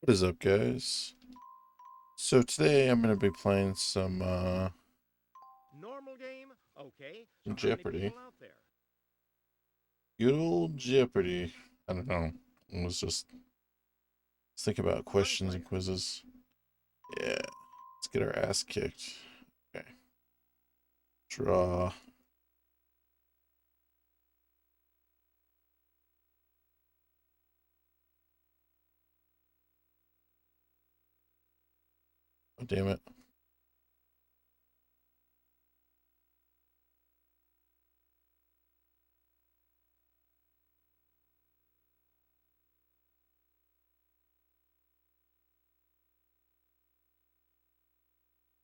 What is up, guys? So today I'm going to be playing some Normal game? Okay. So how many Jeopardy. people out there? Good old Jeopardy. I don't know. I was just thinking about One questions and player. quizzes. Yeah, let's get our ass kicked. Okay. Draw. Oh, damn it.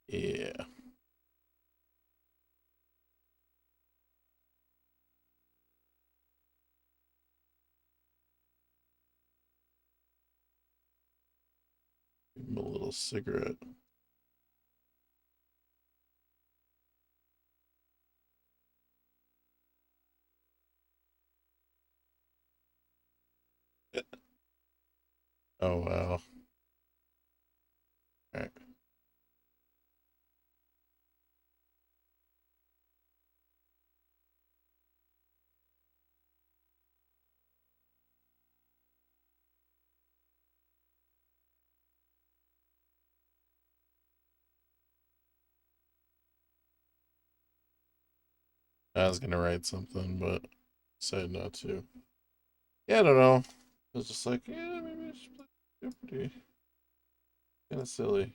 Yeah. Give him a little cigarette. Oh, wow. Alright. I was going to write something, but decided not to. Yeah, I don't know. I was just like, yeah, maybe I should play Jeopardy. Kind of silly.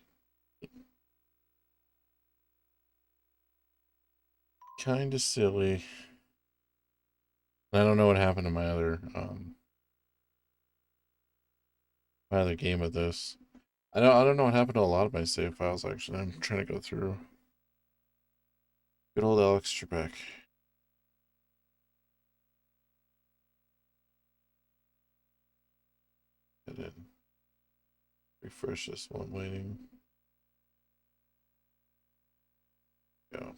Kind of silly. I don't know what happened to my other game of this. I don't know what happened to a lot of my save files actually. I'm trying to go through. Good old Alex Trebek. And then refresh this while I'm waiting. Go.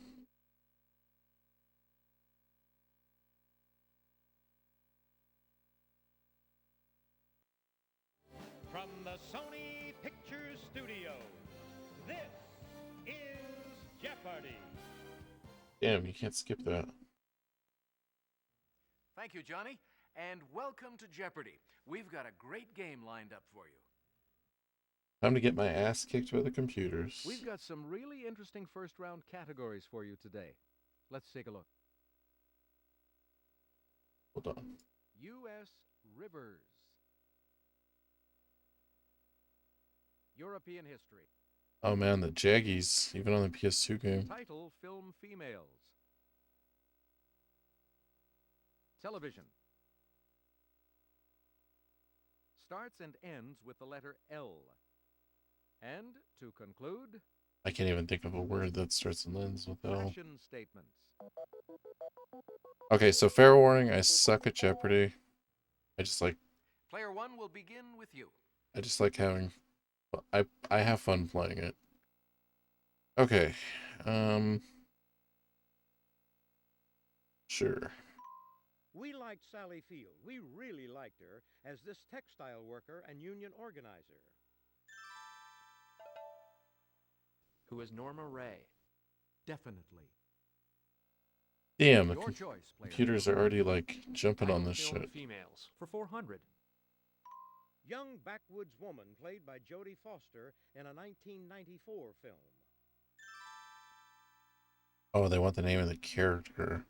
From the Sony Pictures Studios, this is Jeopardy! Damn, you can't skip that. Thank you, Johnny, and welcome to Jeopardy! We've got a great game lined up for you. Time to get my ass kicked by the computers. We've got some really interesting first-round categories for you today. Let's take a look. Hold on. U.S. rivers. European history. Oh man, the Jaggies, even on the PS2 game. Title, film females. Television. Starts and ends with the letter L. And, to conclude, I can't even think of a word that starts and ends with L. fashion statements. Okay, so fair warning, I suck at Jeopardy. Player one will begin with you. I just like having I have fun playing it. Okay. Sure. We liked Sally Field. We really liked her as this textile worker and union organizer. Who is Norma Ray? Definitely. Damn, the Your choice, player computers two. are already like jumping on Title this film shit. females for 400. Young backwoods woman played by Jodie Foster in a 1994 film. Oh, they want the name of the character.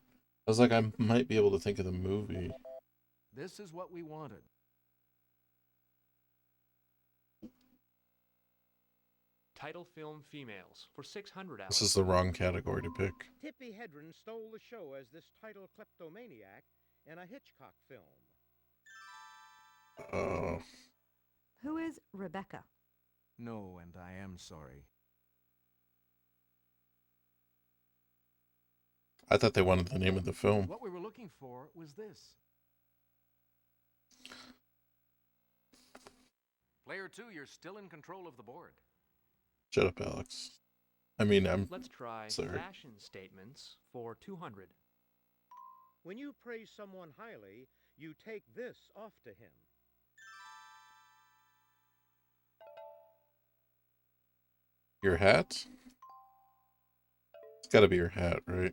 I was like, I might be able to think of the movie. This is what we wanted. Title film females for 600 This hours. is the wrong category to pick. Tippi Hedren stole the show as this title kleptomaniac in a Hitchcock film. Oh, Who is Rebecca? No, and I am sorry. I thought they wanted the name of the film. What we were looking for was this. Player two, you're still in control of the board. Shut up, Alex. I mean, I'm Let's try sorry. fashion statements for 200. When you praise someone highly, you take this off to him. Your hat? It's gotta be your hat, right?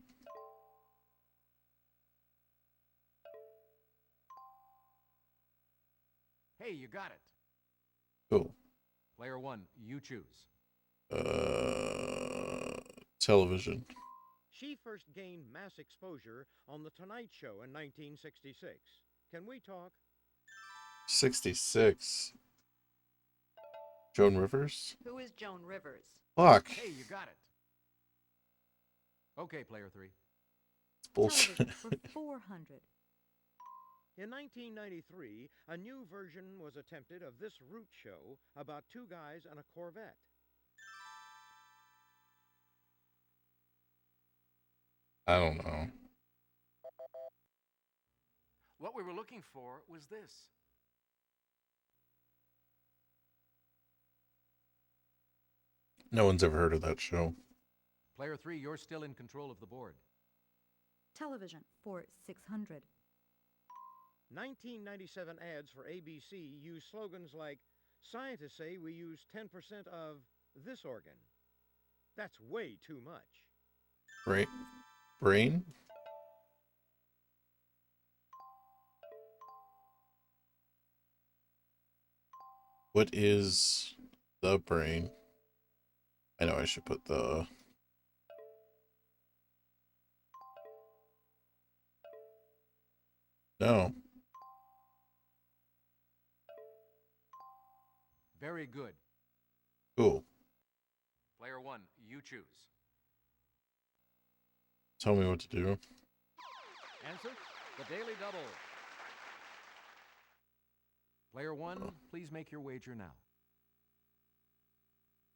Hey, you got it. Cool. Player 1, you choose. Television. She first gained mass exposure on The Tonight Show in 1966. Can we talk? 66. Joan Rivers? Who is Joan Rivers? Fuck. Hey, you got it. Okay, player 3. It's bullshit. Television for 400. In 1993, a new version was attempted of this root show about two guys and a Corvette. I don't know. What we were looking for was this. No one's ever heard of that show. Player 3, you're still in control of the board. Television for 600. 1997 ads for ABC use slogans like, "Scientists say we use 10% of this organ." That's way too much. Brain? What is the brain? I know I should put the... No. Very good. Cool. Player 1, you choose. Tell me what to do. Answer, the Daily Double. Player 1, please make your wager now.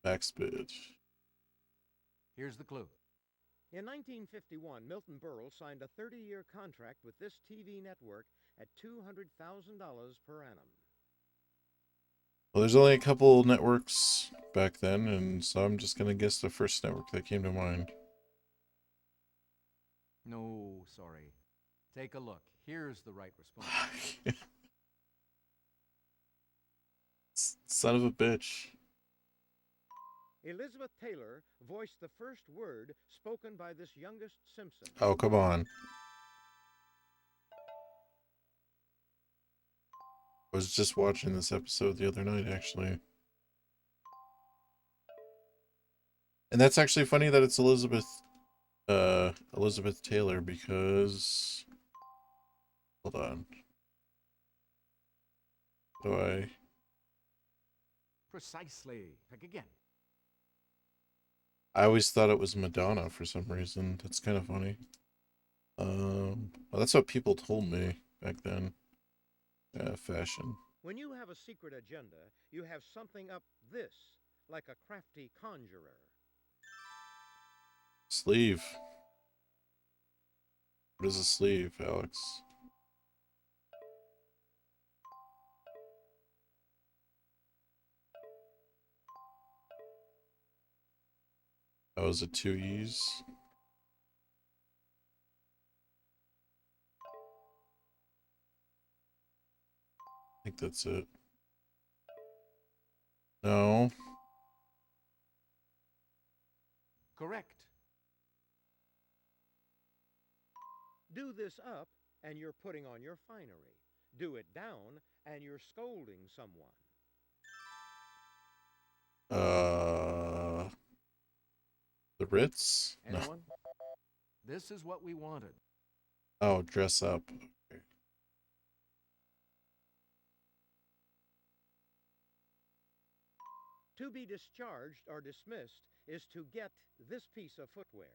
Max bid. Here's the clue. In 1951, Milton Berle signed a 30-year contract with this TV network at $200,000 per annum. Well, there's only a couple networks back then, and so I'm just gonna guess the first network that came to mind. No, sorry. Take a look. Here's the right response. Son of a bitch. Elizabeth Taylor voiced the first word spoken by this youngest Simpson. Oh, come on. I was just watching this episode the other night, actually. And that's actually funny that it's Elizabeth Taylor, because... Hold on. Do I... Precisely. Pick again. I always thought it was Madonna for some reason. That's kind of funny. Well, that's what people told me back then. Fashion. When you have a secret agenda, you have something up this, like a crafty conjurer. Sleeve. What is a sleeve, Alex? Oh, is it 2 E's? I think that's it. No. Correct. Do this up, and you're putting on your finery. Do it down, and you're scolding someone. The Ritz? No. Anyone? This is what we wanted. Oh, dress up. Okay. To be discharged or dismissed is to get this piece of footwear.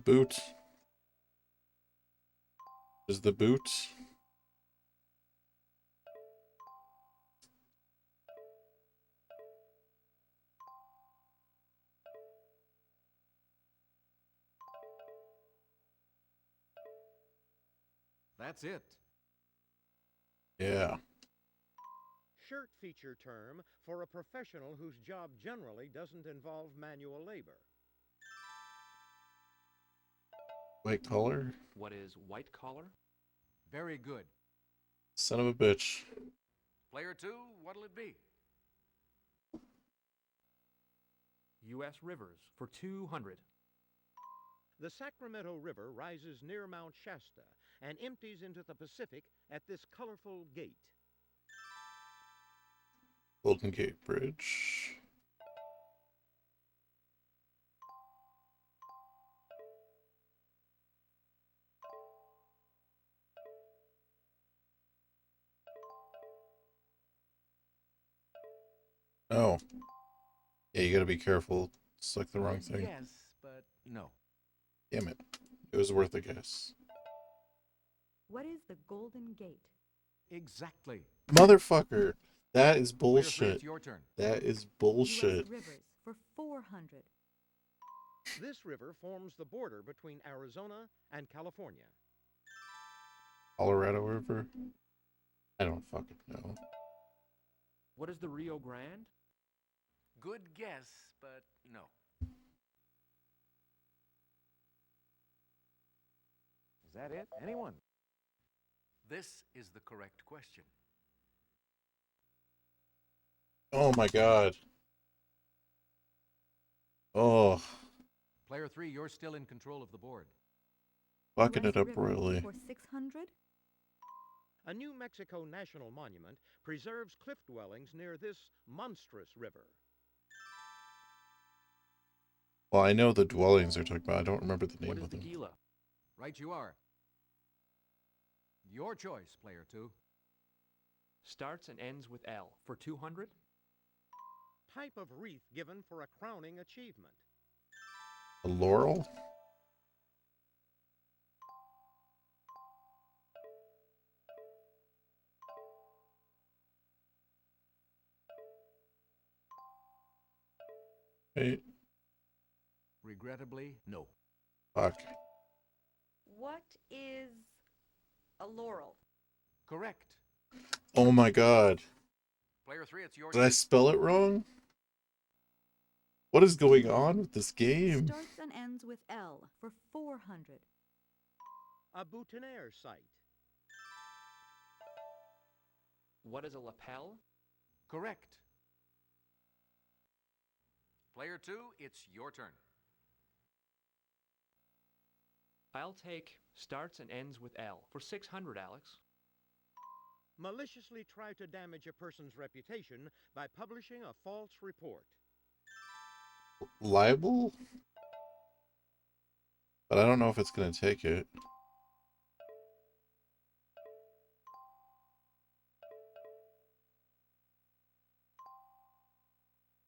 Boot. Is the boot? That's it. Yeah. Shirt feature term for a professional whose job generally doesn't involve manual labor. White collar? What is white collar? Very good. Son of a bitch. Player 2, what'll it be? U.S. Rivers for 200. The Sacramento River rises near Mount Shasta and empties into the Pacific at this colorful gate. Golden Gate Bridge. Oh. Yeah, you gotta be careful. Select the wrong thing. Yes, but no. Damn it. It was worth a guess. What is the Golden Gate? Exactly. Motherfucker. That is Player 3, bullshit. it's your turn. That is bullshit. U.S. Rivers for 400. This river forms the border between Arizona and California. Colorado River? I don't fucking know. What is the Rio Grande? Good guess, but no. Is that it? Anyone? This is the correct question. Oh my god. Oh, Player 3, you're still in control of the board. fucking U.S. it up River royally. for 600. A New Mexico national monument preserves cliff dwellings near this monstrous river. Well, I know the dwellings they're talking about. I don't remember the name What is of the them. Gila? Right you are. Your choice, Player 2. Starts and ends with L for 200. Type of wreath given for a crowning achievement. A laurel? Wait, Regrettably, no. fuck. What is a laurel? Correct. Oh my god. Player 3, it's your Did I turn. spell it wrong? What is going on with this game? Starts and ends with L for 400. A boutonniere site. What is a lapel? Correct. Player 2, it's your turn. I'll take starts and ends with L for 600, Alex. Maliciously try to damage a person's reputation by publishing a false report. Libel? But I don't know if it's gonna take it.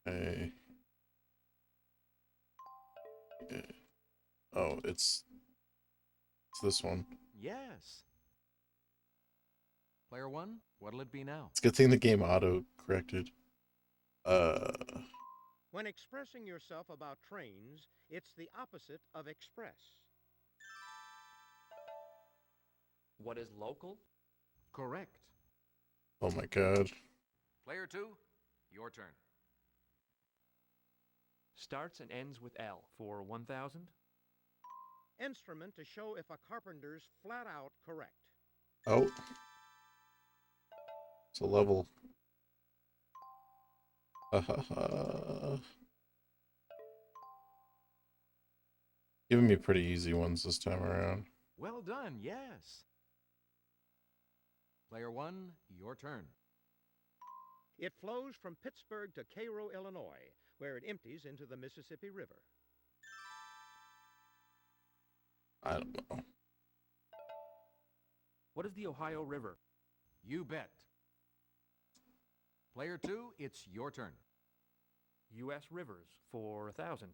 Hey. Oh, it's this one. Yes. Player 1, what'll it be now? It's a good thing the game auto corrected. When expressing yourself about trains, it's the opposite of express. What is local? Correct. Oh my god. Player 2, your turn. Starts and ends with L for 1,000. Instrument to show if a carpenter's flat out correct. Oh. It's a level. Giving me pretty easy ones this time around. Well done, yes. Player 1, your turn. It flows from Pittsburgh to Cairo, Illinois, where it empties into the Mississippi River. I don't know. What is the Ohio River? You bet. Player 2, it's your turn. U.S. Rivers for 1,000.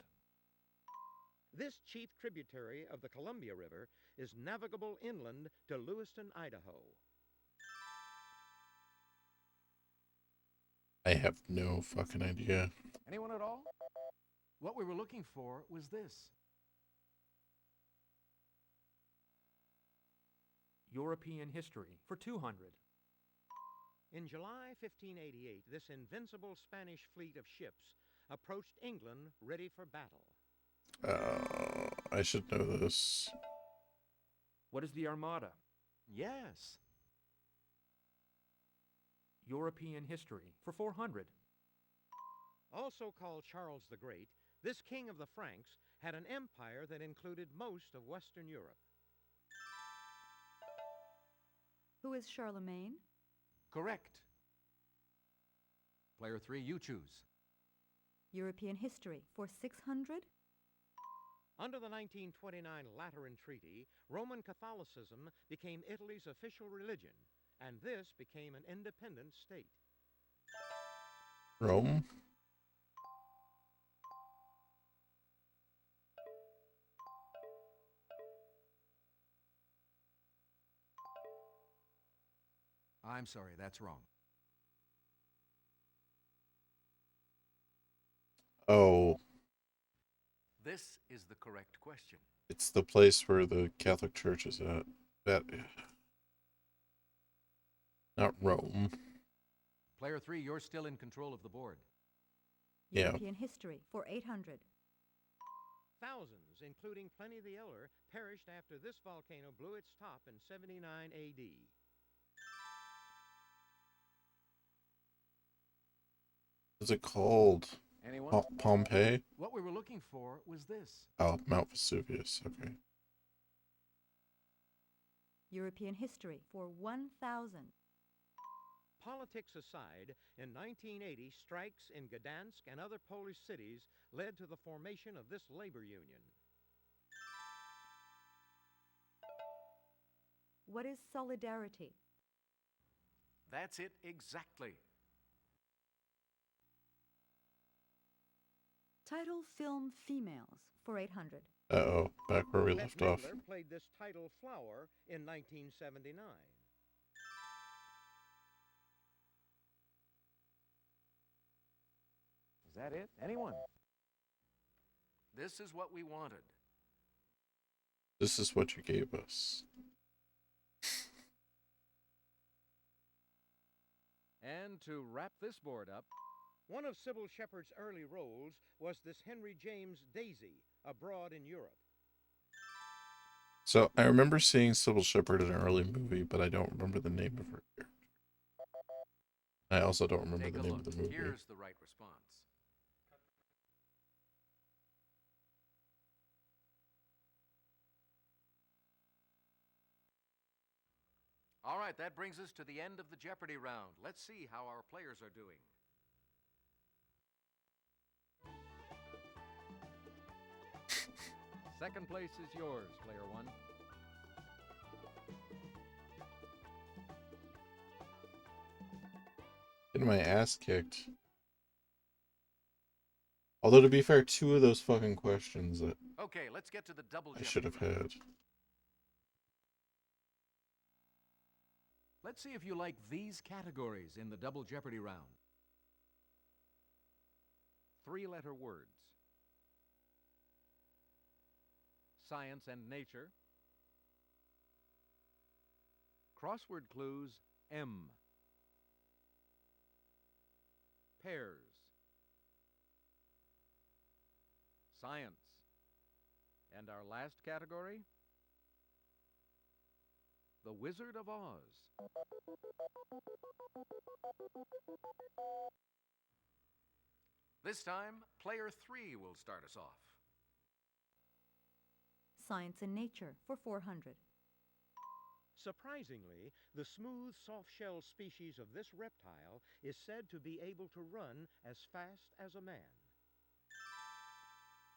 This chief tributary of the Columbia River is navigable inland to Lewiston, Idaho. I have no fucking idea. Anyone at all? What we were looking for was this. European history for 200. In July 1588, this invincible Spanish fleet of ships approached England ready for battle. I should know this. What is the Armada? Yes. European history for 400. Also called Charles the Great, This king of the Franks had an empire that included most of Western Europe. Who is Charlemagne? Correct. Player 3, you choose. European history for 600. Under the 1929 Lateran Treaty, Roman Catholicism became Italy's official religion, and this became an independent state. Rome? I'm sorry, that's wrong. Oh, This is the correct question. it's the place where the Catholic Church is at. That, not Rome. Player 3, you're still in control of the board. Yeah. European history for 800. Thousands, including Pliny the Elder, perished after this volcano blew its top in 79 AD. What's it called? Anyone? Pompeii? What we were looking for was this. Oh, Mount Vesuvius. Okay. European history for 1000. Politics aside, in 1980, strikes in Gdansk and other Polish cities led to the formation of this labor union. What is solidarity? That's it exactly. Title film females for 800. Uh-oh, back where we Bette left off. Midler played this title Flower in 1979. Is that it? Anyone? This is what we wanted. This is what you gave us. And to wrap this board up, One of Sybil Shepherd's early roles was this Henry James Daisy, abroad in Europe. So I remember seeing Sybil Shepherd in an early movie, but I don't remember the name of her character. I also don't remember Take the a name look. of the movie. Here's the right response. All right, that brings us to the end of the Jeopardy round. Let's see how our players are doing. second place is yours, Player 1. Getting my ass kicked. Although, to be fair, 2 of those fucking questions that Okay, let's get to the double I Jeopardy should have round. had. Let's see if you like these categories in the Double Jeopardy round. 3-letter words. Science and nature. Crossword clues M. Pairs. Science. And our last category? The Wizard of Oz. This time, player 3 will start us off. Science and nature for 400. Surprisingly, the smooth, soft-shell species of this reptile is said to be able to run as fast as a man.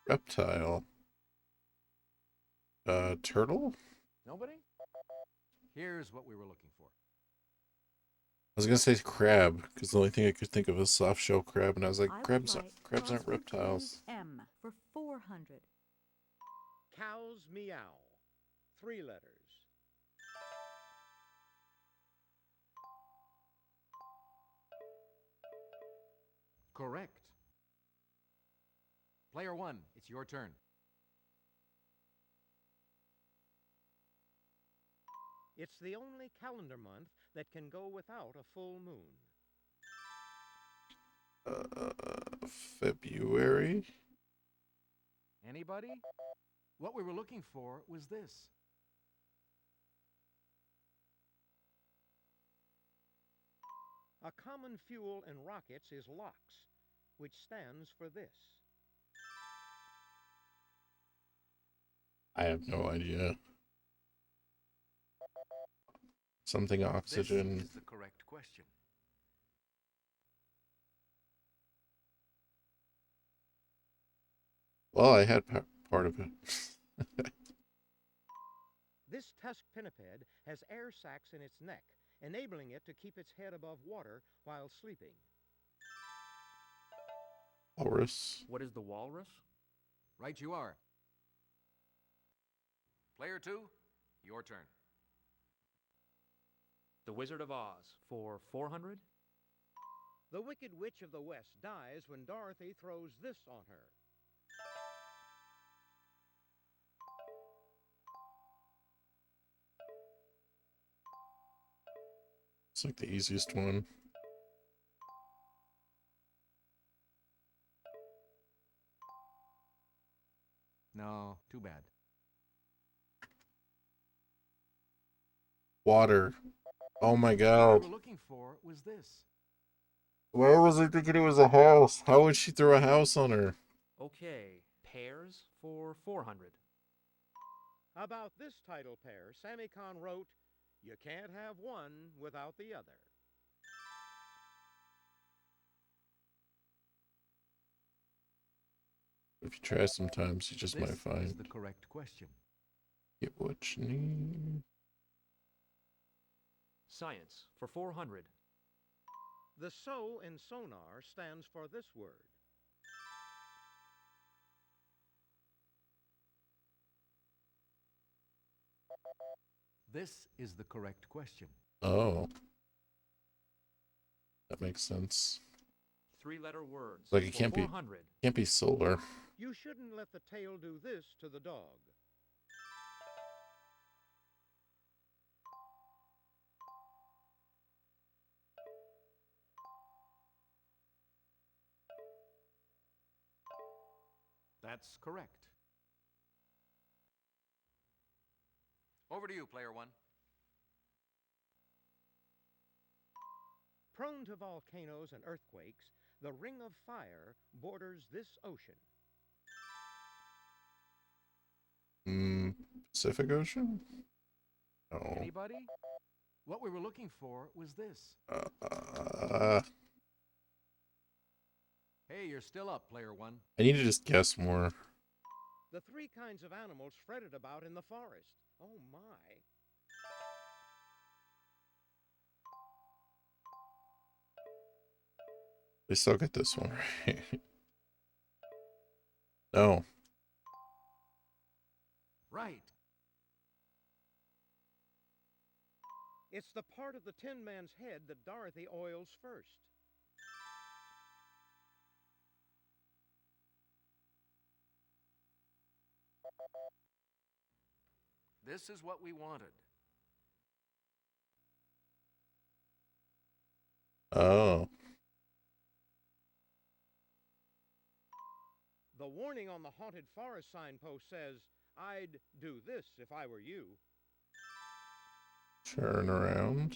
Reptile. Turtle? Nobody? Here's what we were looking for. I was gonna say crab, because the only thing I could think of was soft shell crab, and I was like, I would crabs like aren't crossword reptiles. clues M for 400. Cows meow. 3 letters. Correct. Player 1, it's your turn. It's the only calendar month that can go without a full moon. February? Anybody? What we were looking for was this. A common fuel in rockets is LOX, which stands for this. I have no idea. Something oxygen. This is the correct question. Well, I had part of it. This tusk pinniped has air sacs in its neck, enabling it to keep its head above water while sleeping. Walrus. What is the walrus? Right you are. Player 2, your turn. The Wizard of Oz for 400. The Wicked Witch of the West dies when Dorothy throws this on her. It's like the easiest one. No, too bad. Water. Oh my What god. we were looking for was this. Why was I thinking it was a house? How would she throw a house on her? Okay, pears for 400. About this title pair, Sammy Kahn wrote, "You can't have one without the other." If you try sometimes, you just This might is find. the correct question. Get what you need. Science for 400. The "so" in sonar stands for this word. This is the correct question. Oh. That makes sense. 3-letter words Like it for can't be 400. can't be solar. You shouldn't let the tail do this to the dog. That's correct. Over to you, player 1. Prone to volcanoes and earthquakes, the Ring of Fire borders this ocean. Pacific Ocean? No. Anybody? What we were looking for was this. Hey, you're still up, player 1. I need to just guess more. The 3 kinds of animals fretted about in the forest. Oh my. They still get this one right. No. Right. It's the part of the Tin Man's head that Dorothy oils first. This is what we wanted. Oh. The warning on the haunted forest signpost says, "I'd do this if I were you." Turn around.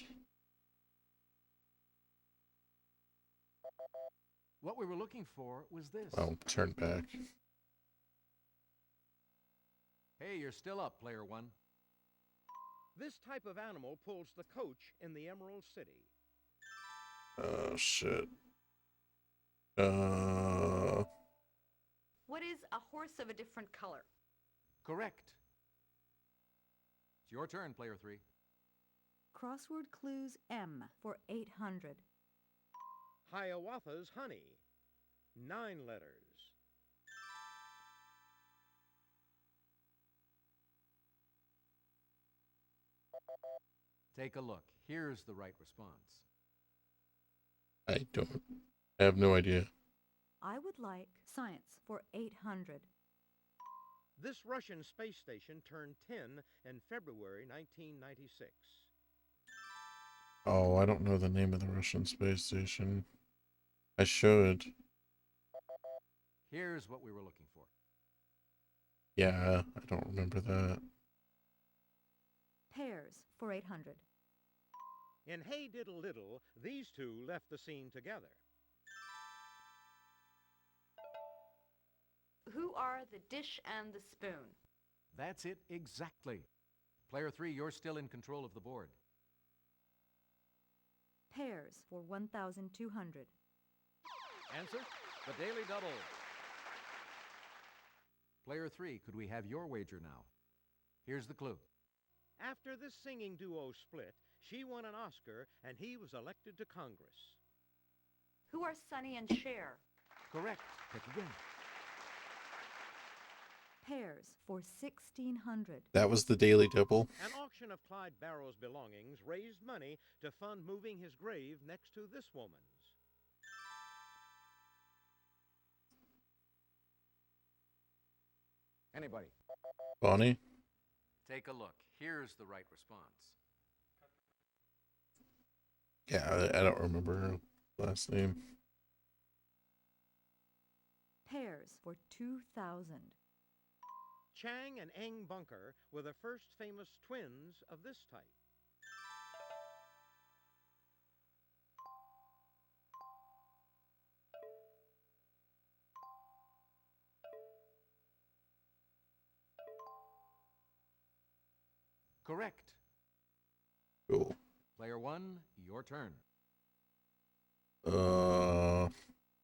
What we were looking for was this. Oh, turn back. Hey, you're still up, player 1. This type of animal pulls the coach in the Emerald City. Oh shit. What is a horse of a different color? Correct. It's your turn, player 3. Crossword clues M for 800. Hiawatha's honey. 9 letters. Take a look. Here's the right response. I have no idea. I would like science for 800. This Russian space station turned 10 in February 1996. Oh, I don't know the name of the Russian space station. I should. Here's what we were looking for. Yeah, I don't remember that. Pears for 800. In Hey Diddle Diddle, these two left the scene together. Who are the dish and the spoon? That's it exactly. Player 3, you're still in control of the board. Pairs for 1,200. Answer, the Daily Double. Player 3, could we have your wager now? Here's the clue. After this singing duo split, she won an Oscar and he was elected to Congress. Who are Sonny and Cher? Correct. Pick again. Pairs for 1,600. That was the Daily Double. An auction of Clyde Barrow's belongings raised money to fund moving his grave next to this woman's. Anybody? Bonnie? Take a look. Here's the right response. Yeah, I don't remember her last name. Pairs for 2,000. Chang and Eng Bunker were the first famous twins of this type. Correct. Cool. Player 1, your turn.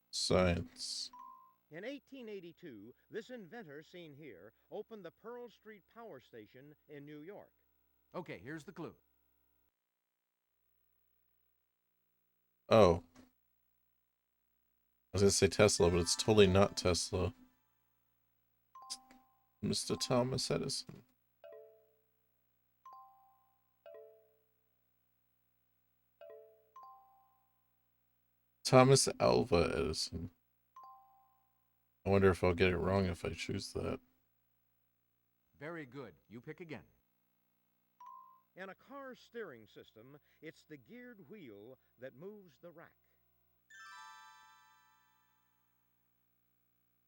Science. In 1882, this inventor seen here opened the Pearl Street Power Station in New York. Okay, here's the clue. Oh. I was gonna say Tesla, but it's totally not Tesla. It's Mr. Thomas Edison. Thomas Alva Edison. I wonder if I'll get it wrong if I choose that. Very good. You pick again. In a car's steering system, it's the geared wheel that moves the rack.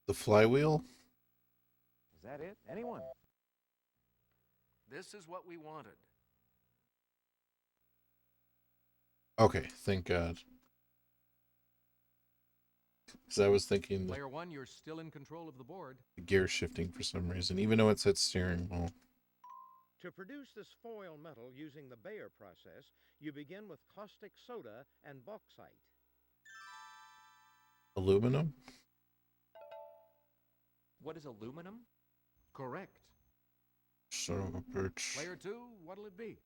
The flywheel? Is that it? Anyone? This is what we wanted. Okay, thank God. Because I was thinking Player 1, you're still in control of the board. the gear shifting for some reason, even though it said steering wheel. To produce this foil metal using the Bayer process, you begin with caustic soda and bauxite. Aluminum? What is aluminum? Correct. Son of a bitch. Player 2, what'll it be?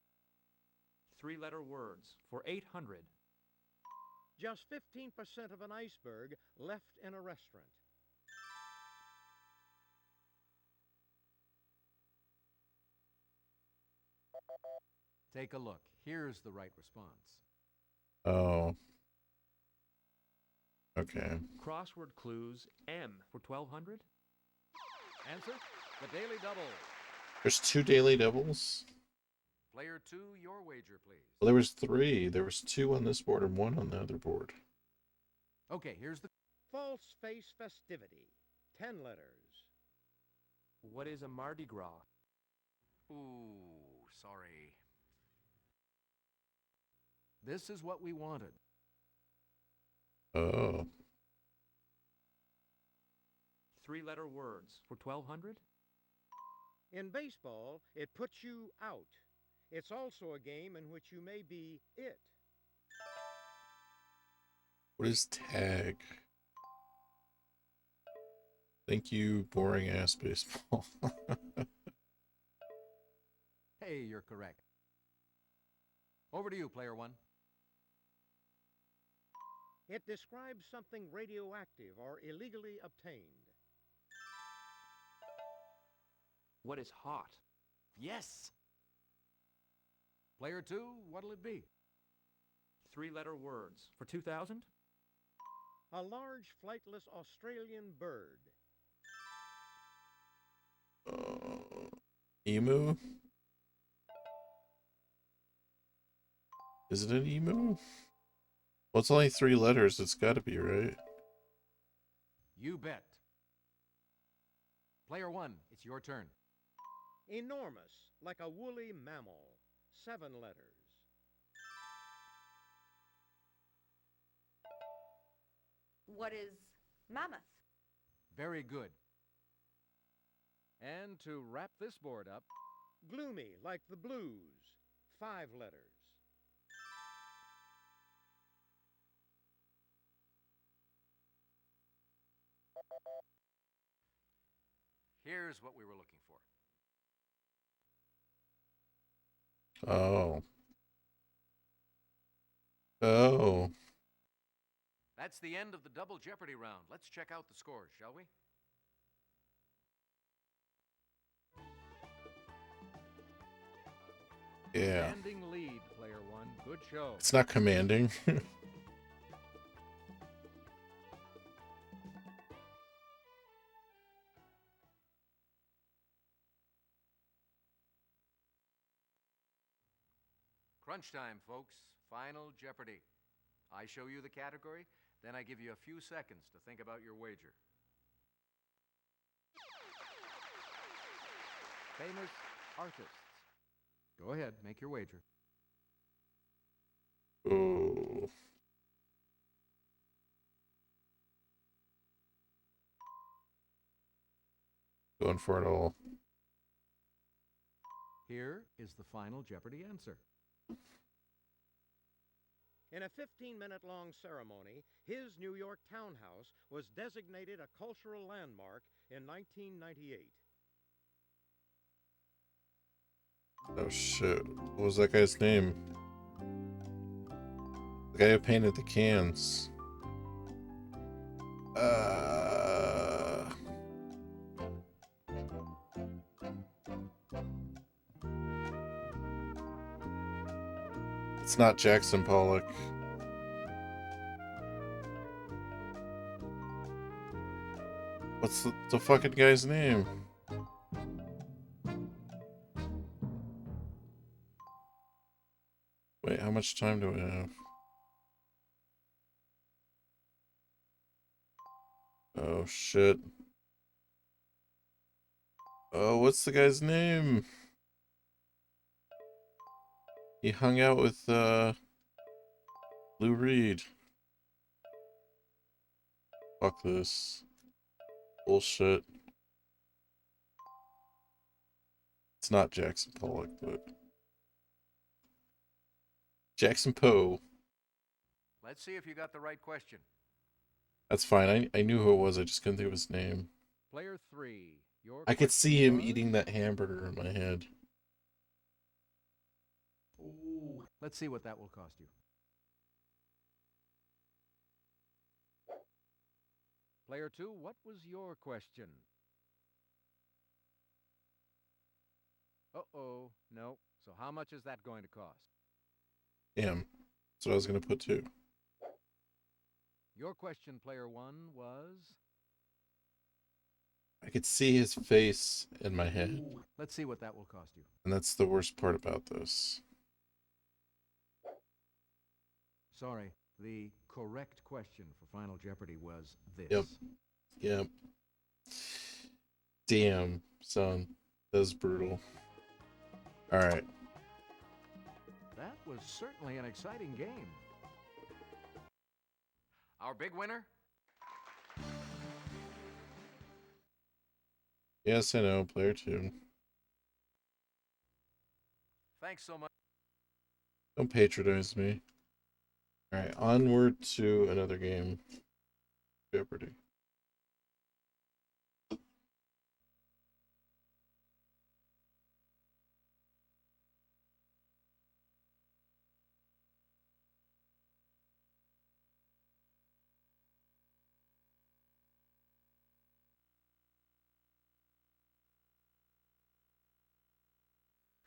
3-letter words for 800. Just 15% of an iceberg left in a restaurant. Take a look. Here's the right response. Oh. Okay. Crossword clues M for 1,200. Answer, the Daily Double. There's 2 Daily Doubles? Player 2, your wager, please. Well, there was 3. There was 2 on this board and 1 on the other board. Okay, here's the... False face festivity. 10 letters. What is a Mardi Gras? Ooh, sorry. This is what we wanted. Oh. 3-letter words for 1,200. In baseball, it puts you out. It's also a game in which you may be it. What is tag? Thank you, boring ass baseball. Hey, you're correct. Over to you, player 1. It describes something radioactive or illegally obtained. What is hot? Yes. Player 2, what'll it be? 3-letter words for 2,000. A large flightless Australian bird. Emu? Is it an emu? Well, it's only 3 letters. It's got to be, right? You bet. Player 1, it's your turn. Enormous, like a woolly mammal. 7 letters. What is mammoth? Very good. And to wrap this board up, Gloomy like the blues. 5 letters. Here's what we were looking for. Oh. Oh. That's the end of the double Jeopardy round. Let's check out the scores, shall we? Yeah. standing lead, player one. Good show. It's not commanding. Crunch time, folks. Final Jeopardy. I show you the category, then I give you a few seconds to think about your wager. Famous artists. Go ahead, make your wager. Oh. Going for it all. Here is the final Jeopardy answer. In a 15-minute-long ceremony, his New York townhouse was designated a cultural landmark in 1998. Oh shit. What was that guy's name? The guy who painted the cans. It's not Jackson Pollock. What's the fucking guy's name? Wait, how much time do we have? Oh shit. Oh, what's the guy's name? He hung out with Lou Reed. Fuck this. Bullshit. It's not Jackson Pollock, but Jackson Poe. Let's see if you got the right question. That's fine. I knew who it was. I just couldn't think of his name. Player three. Your I could see him question eating that hamburger in my head. was- Let's see what that will cost you. Player two, what was your question? Uh-oh, no. So how much is that going to cost? Damn. That's what I was gonna put too. Your question, player one, was... I could see his face in my head. Let's see what that will cost you. And that's the worst part about this. Sorry, the correct question for Final Jeopardy was this. Yep. Yep. Damn, son. That was brutal. Alright. That was certainly an exciting game. Our big winner? Yes, I know. Player two. Thanks so much. Don't patronize me. Alright, onward to another game. Jeopardy.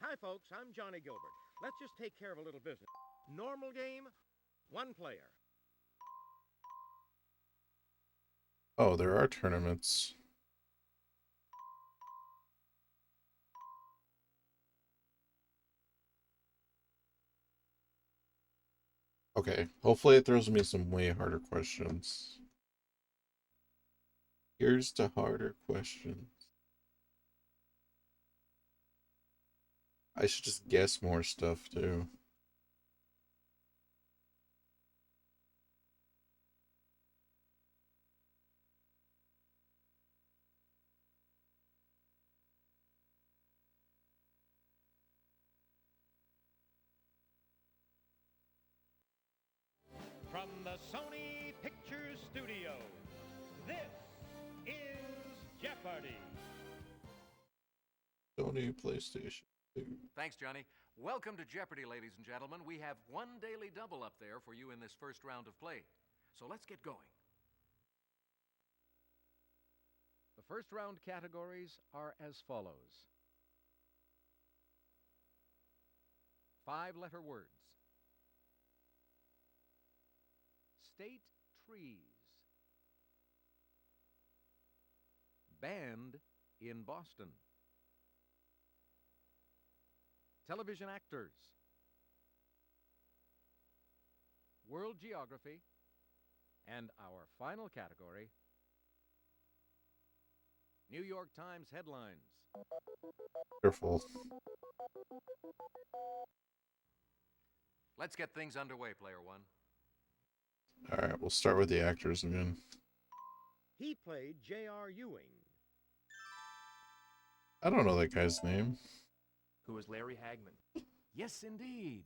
Hi, folks. I'm Johnny Gilbert. Let's just take care of a little business. Normal game, 1 player. Oh, there are tournaments. Okay, hopefully it throws me some way harder questions. Here's to harder questions. I should just guess more stuff too. From the Sony Pictures Studio, this is Jeopardy! Sony PlayStation 2. Thanks, Johnny. Welcome to Jeopardy, ladies and gentlemen. We have one daily double up there for you in this first round of play. So let's get going. The first round categories are as follows. 5-letter words. State trees. Band in Boston. Television actors. World geography. And our final category, New York Times headlines. Careful. Let's get things underway, player one. Alright, we'll start with the actors again. He played J.R. Ewing. I don't know that guy's name. Who was Larry Hagman? Yes, indeed.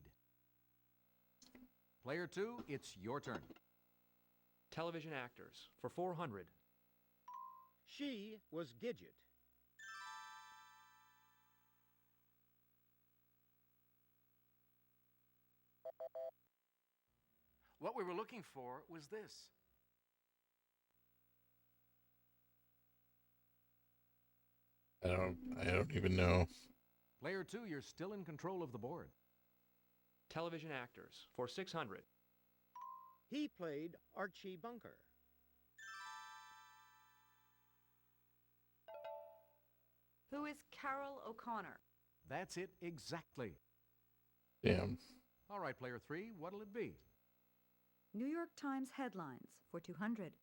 Player 2, it's your turn. Television actors for 400. She was Gidget. What we were looking for was this. I don't even know. Player 2, you're still in control of the board. Television actors for 600. He played Archie Bunker. Who is Carol O'Connor? That's it exactly. Damn. All right, player 3, what'll it be? New York Times headlines for 200.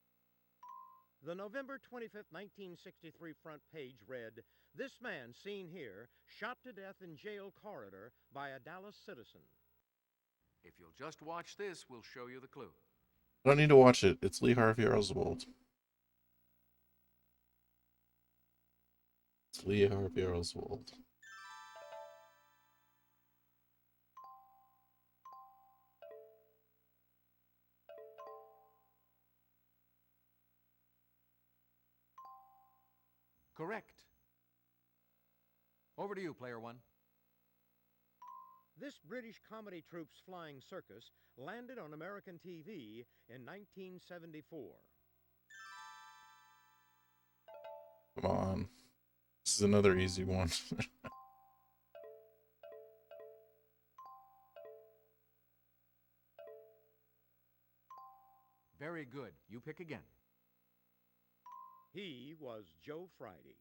The November 25th, 1963 front page read, "This man seen here shot to death in jail corridor by a Dallas citizen." If you'll just watch this, we'll show you the clue. I don't need to watch it. It's Lee Harvey Oswald. It's Lee Harvey Oswald. Correct. Over to you, player 1. This British comedy troupe's flying circus landed on American TV in 1974. Come on. This is another easy one. Very good. You pick again. He was Joe Friday.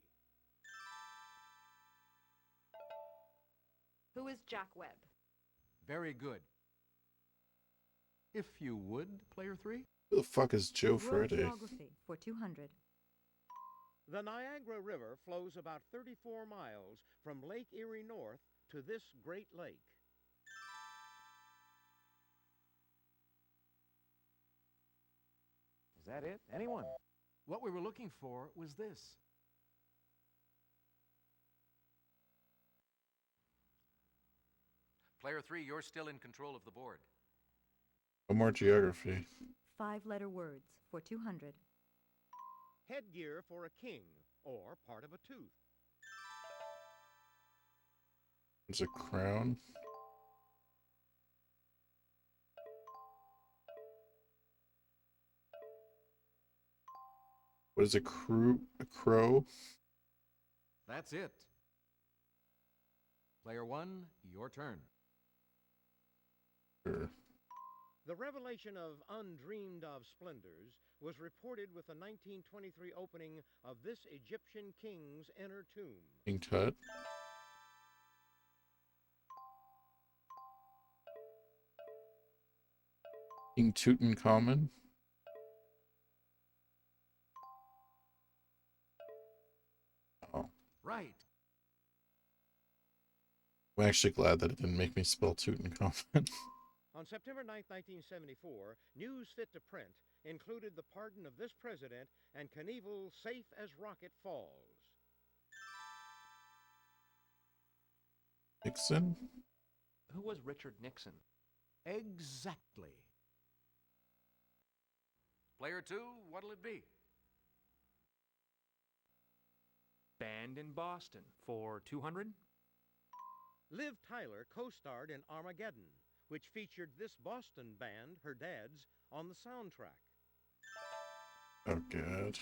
Who is Jack Webb? Very good. If you would, player 3. Who the fuck is Joe World Friday? geography for 200. The Niagara River flows about 34 miles from Lake Erie North to this Great Lake. Is that it? Anyone? What we were looking for was this. Player 3, you're still in control of the board. No more geography. 5-letter words for 200. Headgear for a king or part of a tooth. There's a crown. What is a crow? That's it. Player 1, your turn. Sure. The revelation of undreamed of splendors was reported with the 1923 opening of this Egyptian king's inner tomb. King Tut. King Tutankhamun. Oh. Right. I'm actually glad that it didn't make me spell Tutankhamun. On September 9, 1974, news fit to print included the pardon of this president and Knievel safe as rocket falls. Nixon? Who was Richard Nixon? Exactly. Player 2, what'll it be? Band in Boston for 200. Liv Tyler co-starred in Armageddon, which featured this Boston band, her dad's, on the soundtrack. Oh, God.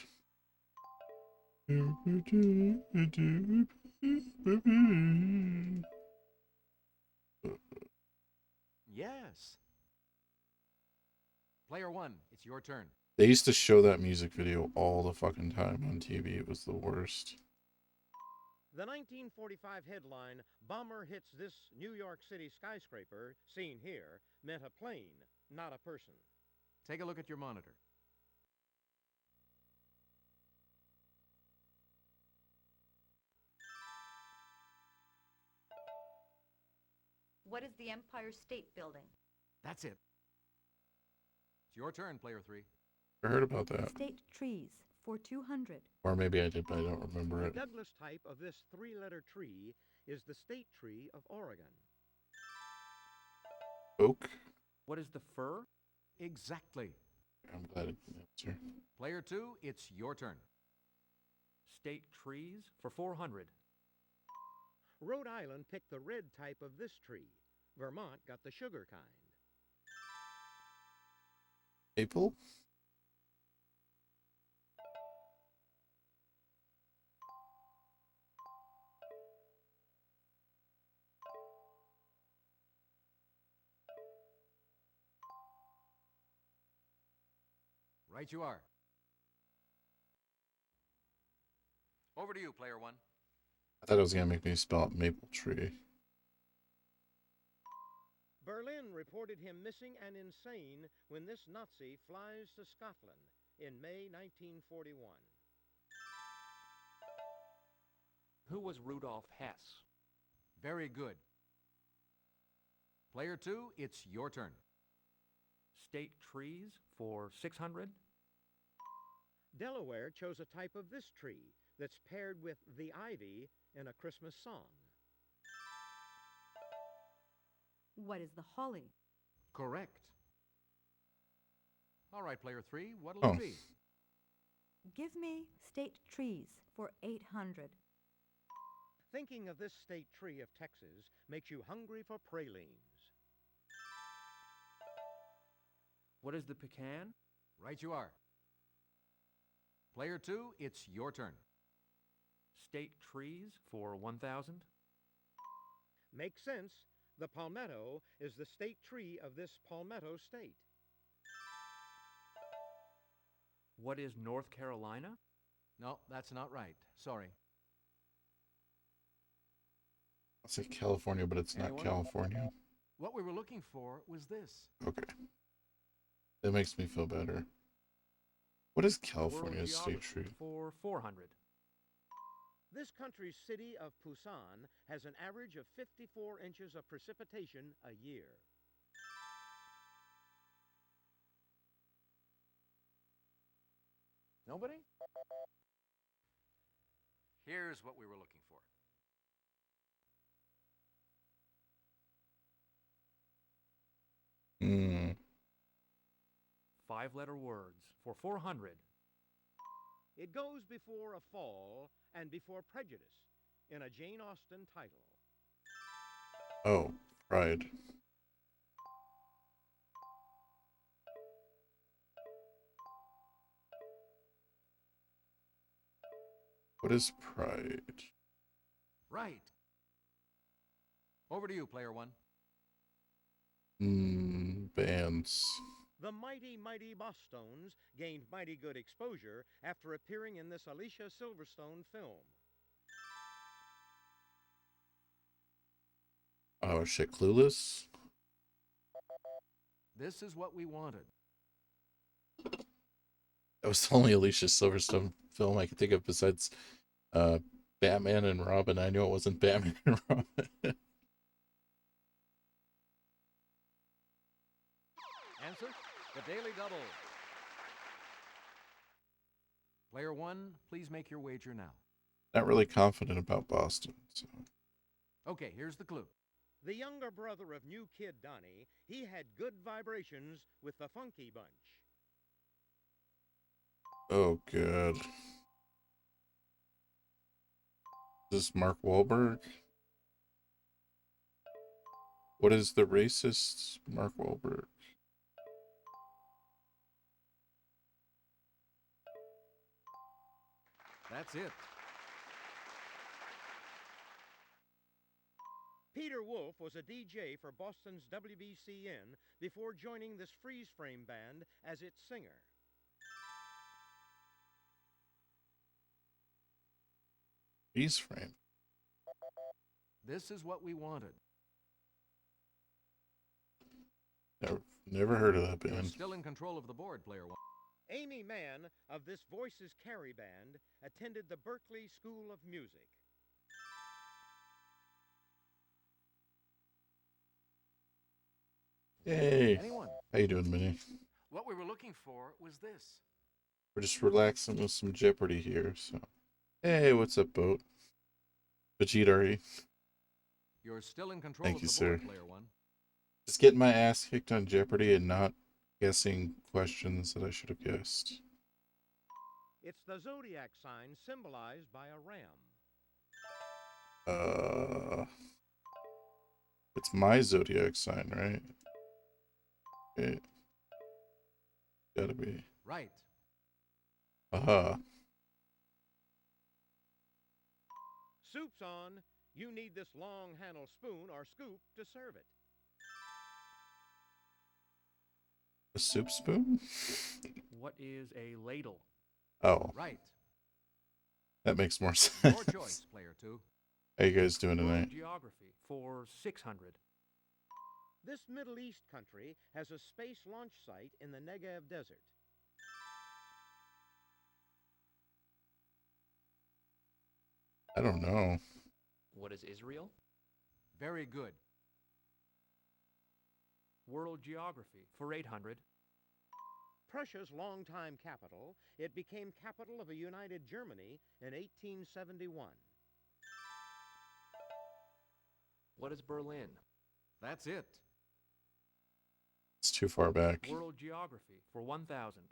Yes. Player 1, it's your turn. They used to show that music video all the fucking time on TV. It was the worst. The 1945 headline, "Bomber hits this New York City skyscraper," seen here, meant a plane, not a person. Take a look at your monitor. What is the Empire State Building? That's it. It's your turn, Player 3. I heard about that. State trees for 200. Or maybe I did, but I don't remember The it. Douglas type of this three-letter tree is the state tree of Oregon. Oak? What is the fir? Exactly. I'm glad I didn't answer. Player 2, it's your turn. State trees for 400. Rhode Island picked the red type of this tree. Vermont got the sugar kind. Maple? Right you are. Over to you, Player 1. I thought it was going to make me spell out maple tree. Berlin reported him missing and insane when this Nazi flies to Scotland in May 1941. Who was Rudolf Hess? Very good. Player 2, it's your turn. State trees for 600. Delaware chose a type of this tree that's paired with the ivy in a Christmas song. What is the holly? Correct. All right, Player 3, what'll Oh. it be? Give me state trees for 800. Thinking of this state tree of Texas makes you hungry for pralines. What is the pecan? Right you are. Player 2, it's your turn. State trees for 1,000. Makes sense. The palmetto is the state tree of this palmetto state. What is North Carolina? No, that's not right. Sorry. I'll say California, but it's not Anyone? California. What we were looking for was this. Okay. That makes me feel better. What is World California's state geography tree? for 400. This country's city of Busan has an average of 54 inches of precipitation a year. Nobody? Here's what we were looking for. Hmm. 5-letter words for 400. It goes before a fall and before prejudice in a Jane Austen title. Oh, pride. What is pride? Right. Over to you, Player 1. Bands. The Mighty Mighty Bosstones gained mighty good exposure after appearing in this Alicia Silverstone film. Oh shit, Clueless? This is what we wanted. That was the only Alicia Silverstone film I could think of besides Batman and Robin. I knew it wasn't Batman and Robin. Answer, the Daily Double. Player 1, please make your wager now. Not really confident about Boston. So. Okay, here's the clue. The younger brother of new kid Donnie, he had good vibrations with the Funky Bunch. Oh, good. Is this Mark Wahlberg? What is the racist Mark Wahlberg? That's it. Peter Wolf was a DJ for Boston's WBCN before joining this freeze frame band as its singer. Freeze frame. This is what we wanted. Never heard of that You're band. still in control of the board, player one. Amy Mann of this Voices Carry band attended the Berklee School of Music. Hey, Anyone? how you doing, Minnie? What we were looking for was this. We're just relaxing with some Jeopardy here, so. Hey, what's up, boat? Vegetafett. You're still in control Thank of you, the sir. board, player one. Just getting my ass kicked on Jeopardy and not guessing questions that I should have guessed. It's the zodiac sign symbolized by a ram. It's my zodiac sign, right? Okay. Gotta be. Right. Aha. Soup's on. You need this long handled spoon or scoop to serve it. A soup spoon? What is a ladle? Oh, Right. that makes more Your sense. choice, player two. How you guys doing World tonight? geography for 600. This Middle East country has a space launch site in the Negev Desert. I don't know. What is Israel? Very good. World geography for 800. Prussia's longtime capital, it became capital of a united Germany in 1871. What is Berlin? That's it. It's too far back. World geography for 1000.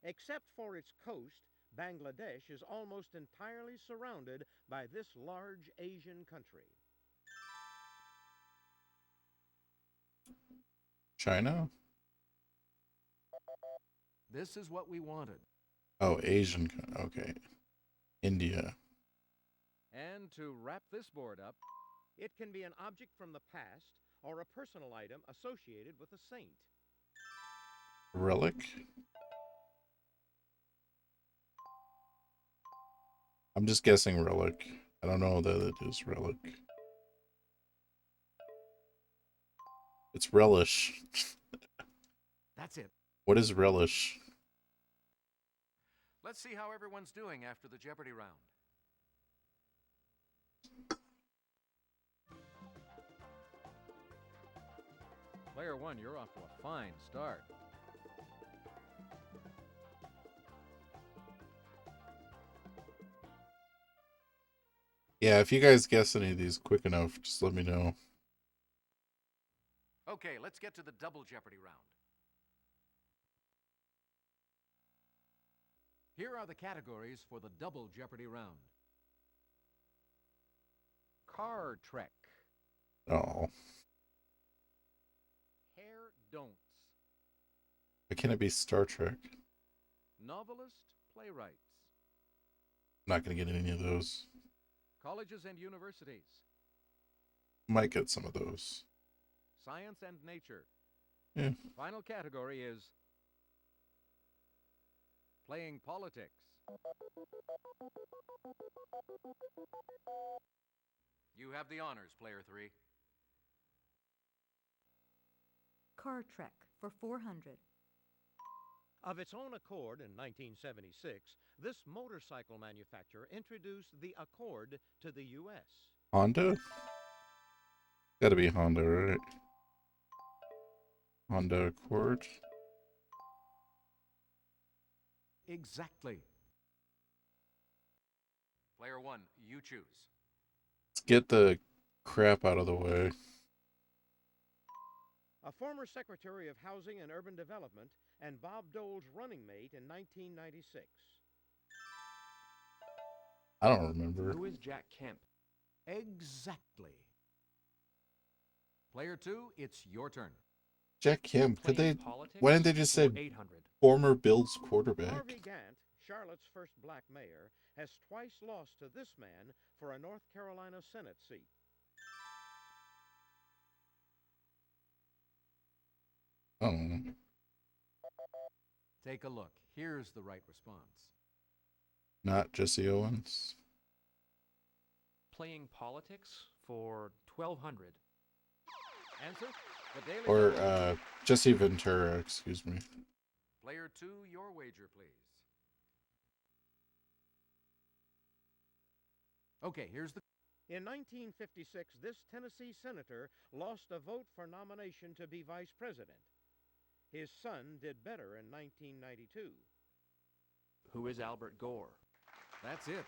Except for its coast, Bangladesh is almost entirely surrounded by this large Asian country. China? This is what we wanted. Oh, Asian. Okay. India. And to wrap this board up, It can be an object from the past or a personal item associated with a saint. Relic? I'm just guessing relic. I don't know that it is relic. It's relish. that's it. What is relish? Let's see how everyone's doing after the Jeopardy round. Player one, you're off to a fine start. Yeah, if you guys guess any of these quick enough, just let me know. Okay, let's get to the double Jeopardy round. Here are the categories for the double Jeopardy round. Car Trek. Oh, Hair Don'ts. why can't it be Star Trek? Novelist, playwrights. I'm not gonna get any of those. Colleges and universities. Might get some of those. Science and nature. Yeah. Final category is playing politics. You have the honors, player three. Car Trek for 400. Of its own accord in 1976, this motorcycle manufacturer introduced the Accord to the U.S. Honda? Gotta be Honda, right? Honda Accord. Exactly. Player one, you choose. Let's get the crap out of the way. a former Secretary of Housing and Urban Development and Bob Dole's running mate in 1996. I don't remember. Who is Jack Kemp? Exactly. Player 2, it's your turn. Jack Kemp. Could Playing they? politics Why didn't they just say for 800? former Bills quarterback? Harvey Gantt, Charlotte's first black mayor, has twice lost to this man for a North Carolina Senate seat. I don't know. Take a look. Here's the right response. Not Jesse Owens. Playing politics for 1200. Answer? The Daily Or Mail. Jesse Ventura, excuse me. Player 2, your wager, please. Okay, here's the... In 1956, this Tennessee senator lost a vote for nomination to be vice president. His son did better in 1992. Who is Albert Gore? That's it.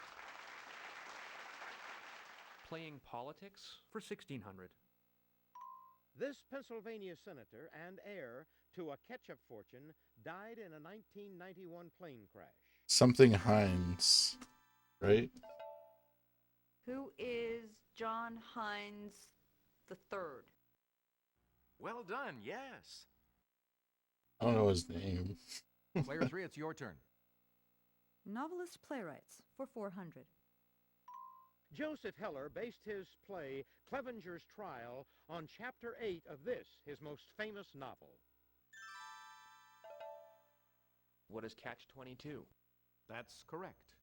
Playing politics for 1600. This Pennsylvania senator and heir to a ketchup fortune died in a 1991 plane crash. Something Hines, right? Who is John Hines III? Well done, yes. I don't know his name. Player 3, it's your turn. Novelist playwrights for 400. Joseph Heller based his play Clevenger's Trial on Chapter 8 of this, his most famous novel. What is Catch-22? That's correct.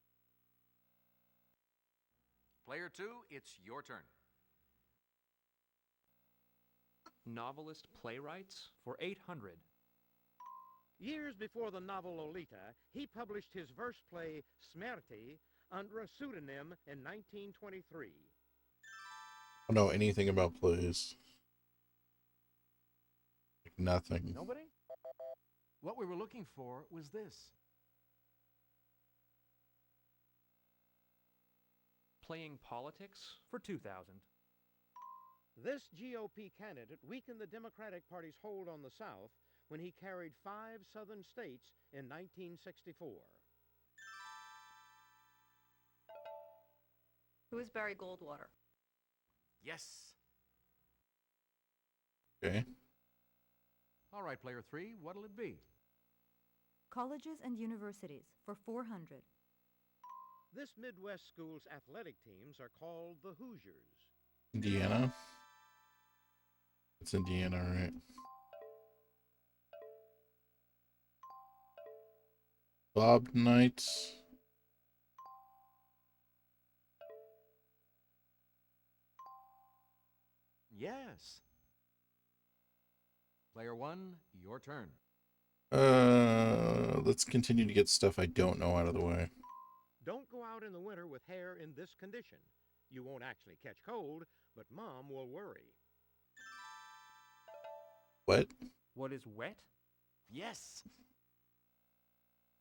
Player 2, it's your turn. Novelist playwrights for 800. Years before the novel Lolita, he published his verse play Smrti under a pseudonym in 1923. I don't know anything about plays. Like nothing. Nobody? What we were looking for was this. Playing politics for 2000. This GOP candidate weakened the Democratic Party's hold on the South when he carried 5 southern states in 1964. Who is Barry Goldwater? Yes. Okay. All right, player 3, what'll it be? Colleges and universities for 400. This Midwest school's athletic teams are called the Hoosiers. Indiana. It's Indiana, right? Bob Knight. Yes. Player 1, your turn. Let's continue to get stuff I don't know out of the way. Don't go out in the winter with hair in this condition. You won't actually catch cold, but Mom will worry. What? What is wet? Yes.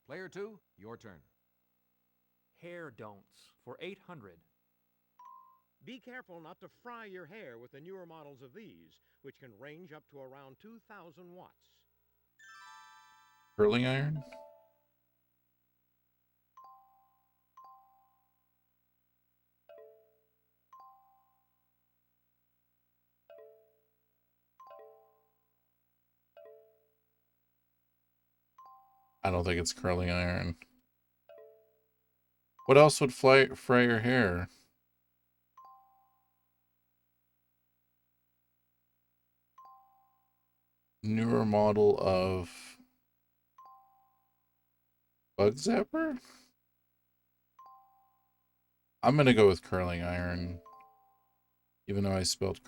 Player 2, your turn. Hair don'ts for 800. Be careful not to fry your hair with the newer models of these, which can range up to around 2,000 watts. Curling iron? I don't think it's curling iron. What else would fry your hair? Newer model of bug zapper? I'm gonna go with curling iron. Even though I spelled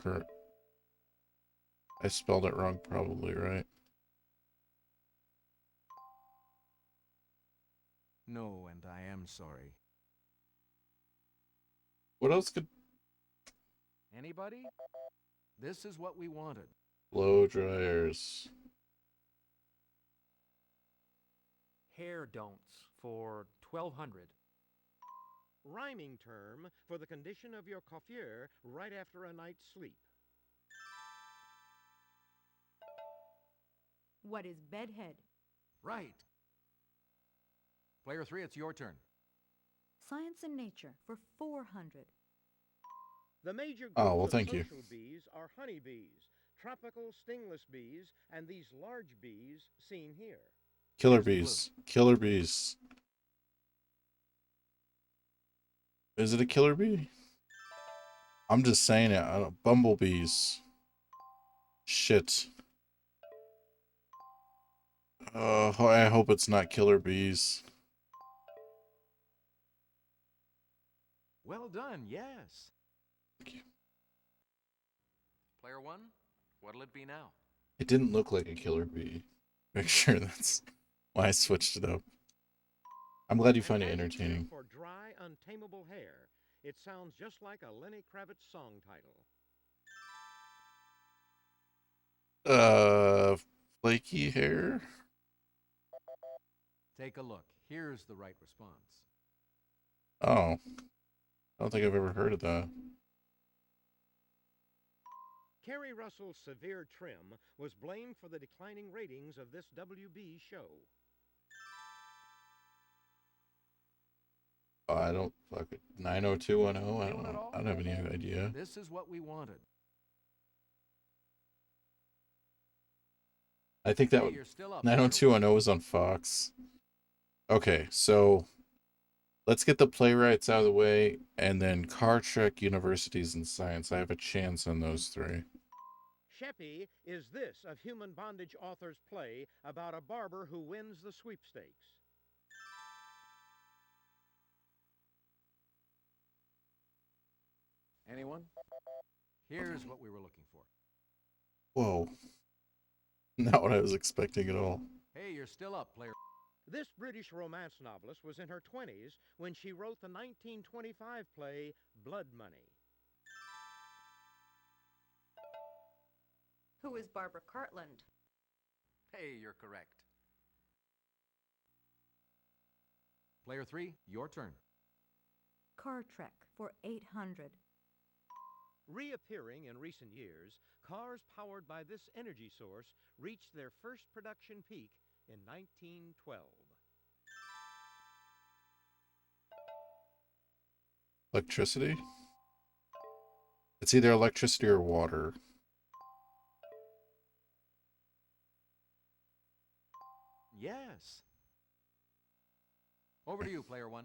I spelled it wrong probably, right? No, and I am sorry. What else could Anybody? This is what we wanted. blow dryers? Hair don'ts for 1200. Rhyming term for the condition of your coiffure right after a night's sleep. What is bedhead? Right. Player 3, it's your turn. Science and nature for 400. The major groups Oh, well, of thank you. social bees are honeybees, tropical stingless bees, and these large bees seen here. Killer Here's the bees. Killer bees. Is it a killer bee? I'm just saying it. I don't, bumblebees. Shit. I hope it's not killer bees. Well done, yes. Thank you. Player 1, what'll it be now? It didn't look like a killer bee. Make sure that's why I switched it up. I'm glad you find it An adjective entertaining. For dry, untamable hair. It sounds just like a Lenny Kravitz song title. Flaky hair? Take a look. Here's the right response. Oh. I don't think I've ever heard of that. Kerry Russell's severe trim was blamed for the declining ratings of this WB show. I don't fuck it. 90210? I don't know. I don't have any idea. This is what we wanted. I think that Hey, would, you're still up. 90210 was on Fox. Okay, so let's get the playwrights out of the way, and then Car Trek, Universities, and Science. I have a chance on those three. Sheppy is this of Human Bondage author's play about a barber who wins the sweepstakes. Anyone? Here's what we were looking for. Whoa. Not what I was expecting at all. Hey, you're still up, player. This British romance novelist was in her 20s when she wrote the 1925 play Blood Money. Who is Barbara Cartland? Hey, you're correct. Player 3, your turn. Car Trek for 800. Reappearing in recent years, cars powered by this energy source reached their first production peak in 1912. Electricity? It's either electricity or water. Yes. Over to you, player 1.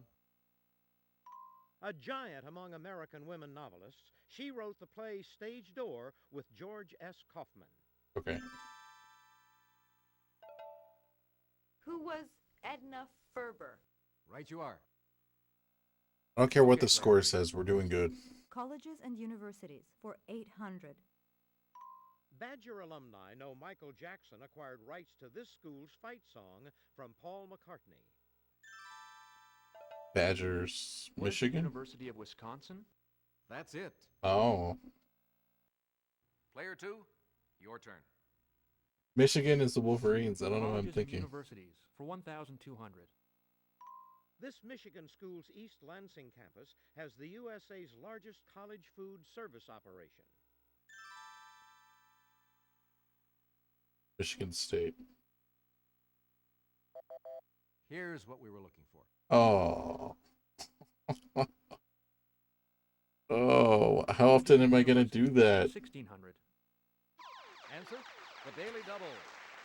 A giant among American women novelists, she wrote the play Stage Door with George S. Kaufman. Okay. Who was Edna Ferber? Right you are. I don't care what Okay, the score player. says. We're doing good. Colleges and universities for 800. Badger alumni know Michael Jackson acquired rights to this school's fight song from Paul McCartney. Badgers, Was it Michigan? University of Wisconsin? That's it. Oh. Player 2, your turn. Michigan is the Wolverines. I don't know what I'm Colleges and thinking. universities for 1,200. This Michigan school's East Lansing campus has the USA's largest college food service operation. Michigan State. Here's what we were looking for. Oh. Oh, how often am I going to do that? 1,600. Answer, the Daily Double.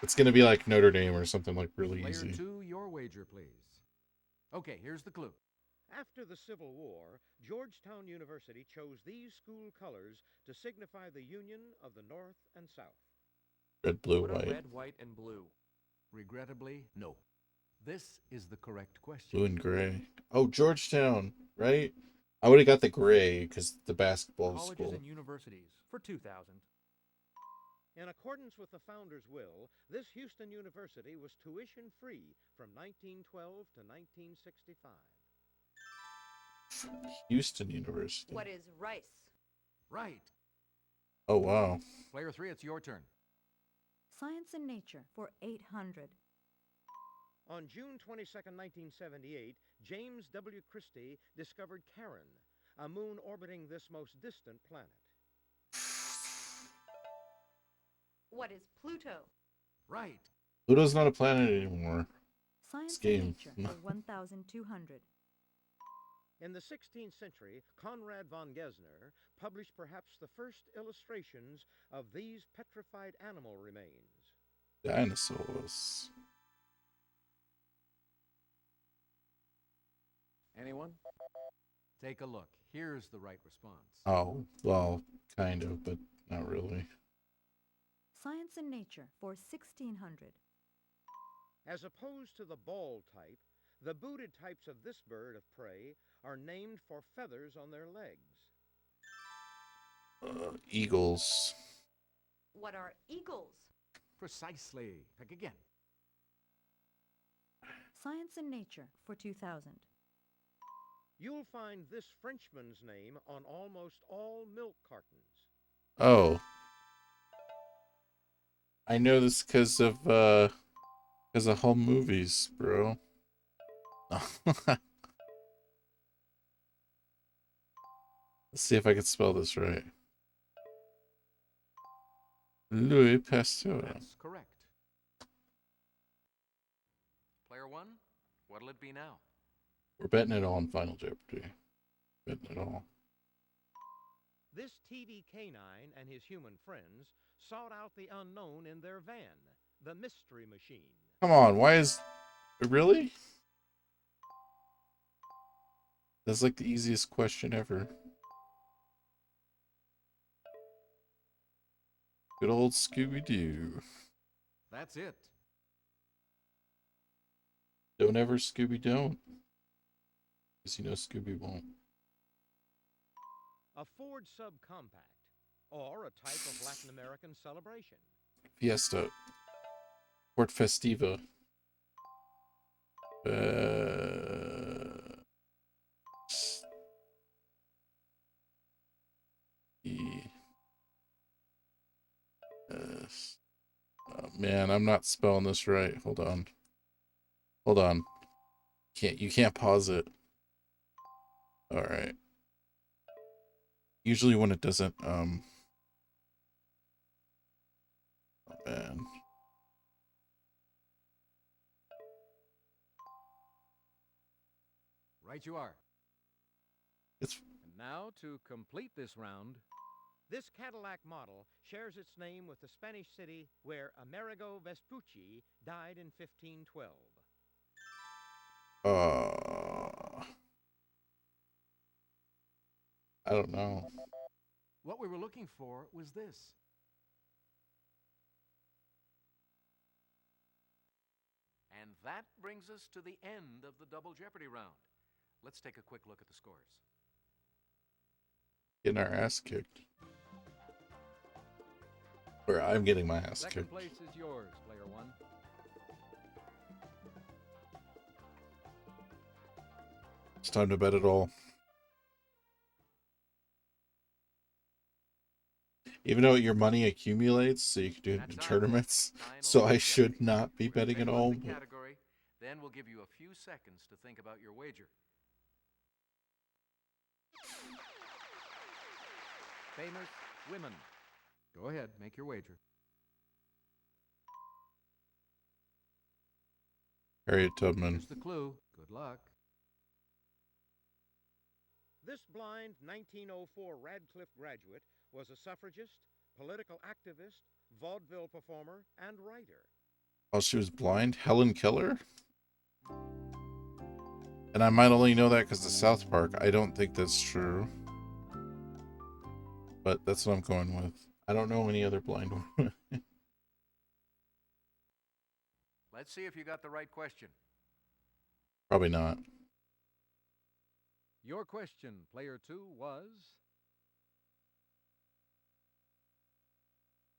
It's going to be like Notre Dame or something like really Player easy. 2, your wager, please. Okay, here's the clue. After the Civil War, Georgetown University chose these school colors to signify the union of the North and South. Red, blue, What are white. red, white, and blue? Regrettably, no. This is the correct question. Blue and gray. Oh, Georgetown, right? I would have got the gray because the basketball Colleges school. and universities for 2,000. In accordance with the founder's will, this Houston University was tuition-free from 1912 to 1965. Houston University. What is rice? Right. Oh, wow. Player 3, it's your turn. Science and nature for 800. On June 22, 1978, James W. Christie discovered Charon, a moon orbiting this most distant planet. What is Pluto? Right. Pluto's not a planet anymore. Science game. and Nature for 1,200. In the 16th century, Conrad von Gesner published perhaps the first illustrations of these petrified animal remains. Dinosaurs. Anyone? Take a look. Here's the right response. Oh, well, kind of, but not really. Science and Nature for 1,600. As opposed to the ball type, the booted types of this bird of prey are named for feathers on their legs. Eagles. What are eagles? Precisely. Pick again. Science and Nature for 2,000. You'll find this Frenchman's name on almost all milk cartons. Oh. I know this because of home movies, bro. Let's see if I can spell this right. Louis Pasteur. That's correct. Player one, what'll it be now? We're betting it all on Final Jeopardy. Betting it all. This TV canine and his human friends sought out the unknown in their van, the Mystery Machine. Come on, why is... Really? That's like the easiest question ever. Good old Scooby-Doo. That's it. Don't ever Scooby-Don't. Because you know Scooby won't. A Ford subcompact, or a type of Latin American celebration. Fiesta. Ford Festiva. Oh, man, I'm not spelling this right. Hold on. Hold on. You can't pause it. All right. Usually when it doesn't, oh man. Right you are. It's And now, to complete this round, This Cadillac model shares its name with the Spanish city where Amerigo Vespucci died in 1512. I don't know. What we were looking for was this. And that brings us to the end of the Double Jeopardy round. Let's take a quick look at the scores. Getting our ass kicked. Or I'm getting my ass second kicked. place is yours, player one. It's time to bet it all. Even though your money accumulates, so you can do it in That's tournaments, Final so I Jeopardy. should not be We're gonna betting take it a look all. at the but- category, then we'll give you a few seconds to think about your wager. Famous women. Go ahead, make your wager. Harriet Tubman. Here's the clue. Good luck. This blind 1904 Radcliffe graduate was a suffragist, political activist, vaudeville performer, and writer. Oh, she was blind? Helen Keller? And I might only know that because of South Park. I don't think that's true. But that's what I'm going with. I don't know any other blind women. Let's see if you got the right question. Probably not. Your question, player two, was...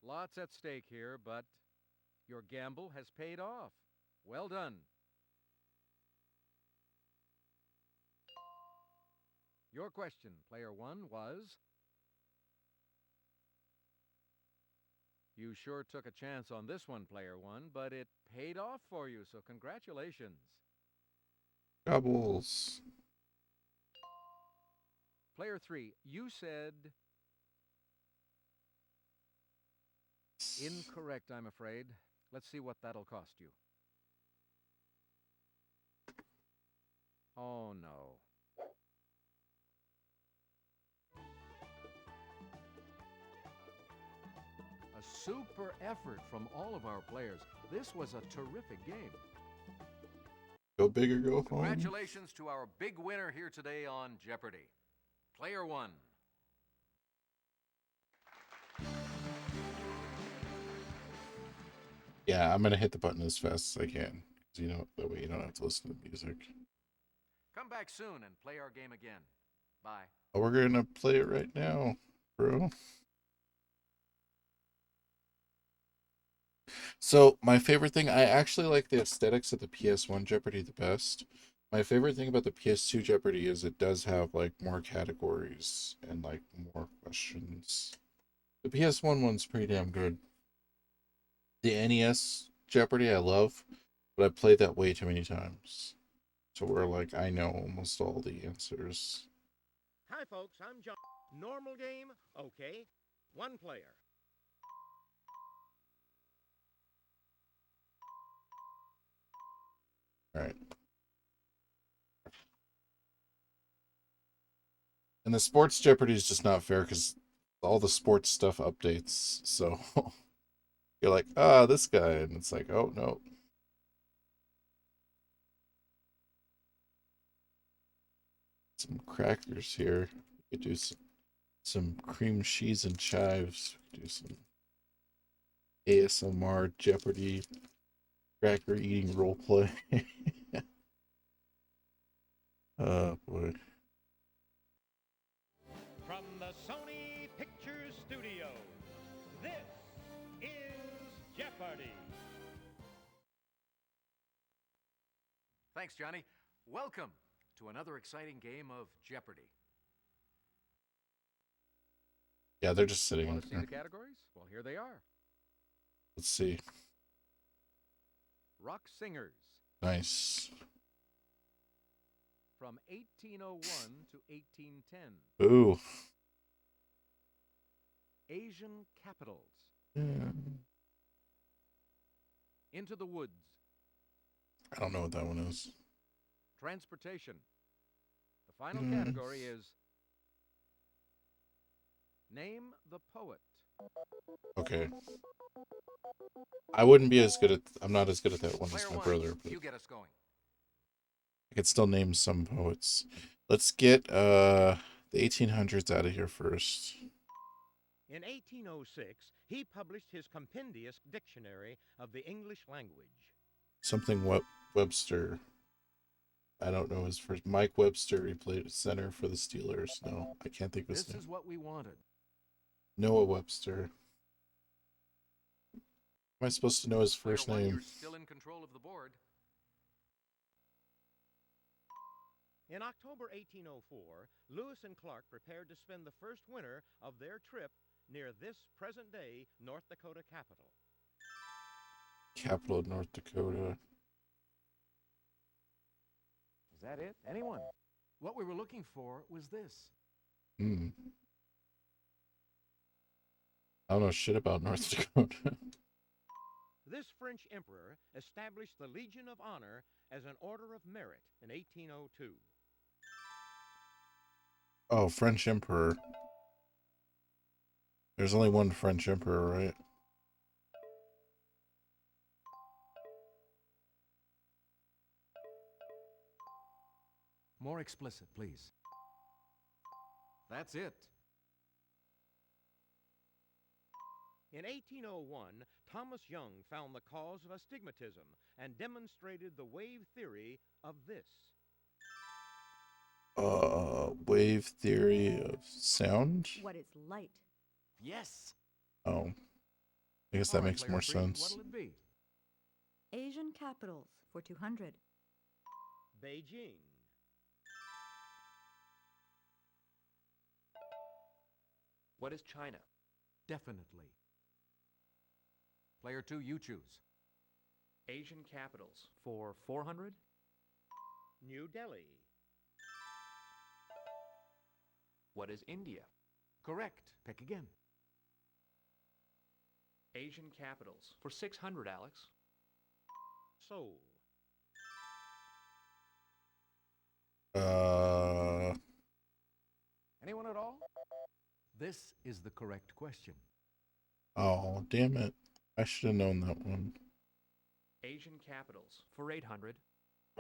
Lots at stake here, but your gamble has paid off. Well done. Your question, player one, was... You sure took a chance on this one, player one, but it paid off for you, so congratulations. Gobbles. Player three, you said... Incorrect, I'm afraid. Let's see what that'll cost you. Oh, no. A super effort from all of our players. This was a terrific game. Go big or go home. Congratulations to our big winner here today on Jeopardy! Player 1. Yeah, I'm gonna hit the button as fast as I can. You know, that way you don't have to listen to the music. Come back soon and play our game again. Bye. Oh, we're gonna play it right now, bro. So my favorite thing, I actually like the aesthetics of the PS1 Jeopardy the best. My favorite thing about the PS2 Jeopardy is it does have like more categories and like more questions. The PS1 one's pretty damn good. The NES Jeopardy I love, but I played that way too many times. So we're like, I know almost all the answers. Hi, folks. I'm John. Normal game? Okay. One player. All right. And the sports Jeopardy is just not fair because all the sports stuff updates. So you're like, ah, this guy. And it's like, oh, no. Some crackers here. We could do some cream cheese and chives. We could do some ASMR Jeopardy cracker eating role play. Oh, boy. From the Sony Pictures Studios, this is Jeopardy! Thanks, Johnny. Welcome to another exciting game of Jeopardy! Yeah, they're just sitting Want in to see there. the categories? Well, here they are. Let's see. Rock singers. Nice. From 1801 to 1810. Ooh. Asian capitals. Yeah. Into the woods. I don't know what that one is. Transportation. The final category is Name the Poet. Okay. I wouldn't be as good at... I'm not as good at that one as Player my 1, brother, but you get us going. I could still name some poets. Let's get the 1800s out of here first. In 1806, he published his compendious dictionary of the English language. Something Webster. I don't know his first. Mike Webster, he played center for the Steelers. No, I can't think of his This name. is what we wanted. Noah Webster. Am I supposed to know his Player first 1, name? you're still in control of the board. In October 1804, Lewis and Clark prepared to spend the first winter of their trip near this present-day North Dakota capital. Capital of North Dakota. Is that it? Anyone? What we were looking for was this. I don't know shit about North Dakota. This French emperor established the Legion of Honor as an order of merit in 1802. Oh, French Emperor. There's only one French Emperor, right? More explicit, please. That's it. In 1801, Thomas Young found the cause of astigmatism and demonstrated the wave theory of this. Wave theory of sound? What is light? Yes. Oh. I guess All that right, makes player more 3, sense. What'll it be? Asian capitals for 200. Beijing. What is China? Definitely. Player 2, you choose. Asian capitals for 400. New Delhi. What is India? Correct. Pick again. Asian capitals for 600, Alex. Seoul. Anyone at all? This is the correct question. Oh, damn it. I should have known that one. Asian capitals for 800.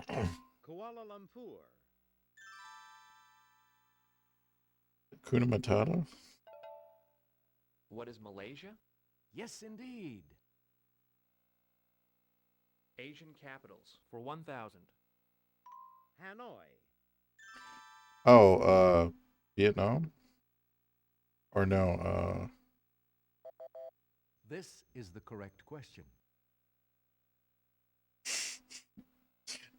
Kuala Lumpur. Kuna Matata? What is Malaysia? Yes, indeed. Asian capitals for 1,000. Hanoi. Oh, Vietnam? Or no, This is the correct question.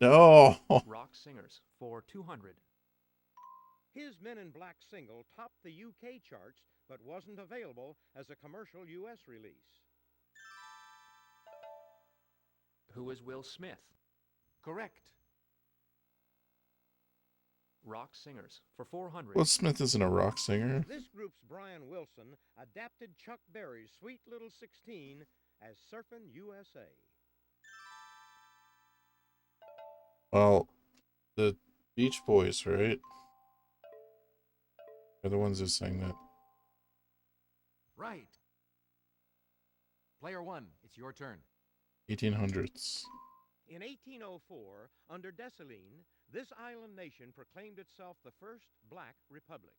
no! Rock singers for 200. His Men in Black single topped the UK charts but wasn't available as a commercial US release. Who is Will Smith? Correct. Rock singers for 400. Will Smith isn't a rock singer. This group's Brian Wilson adapted Chuck Berry's Sweet Little 16 as Surfin' USA. Well, the Beach Boys, right? They're the ones who sang that. Right. Player one, it's your turn. 1800s. In 1804, under Dessalines, this island nation proclaimed itself the first black republic.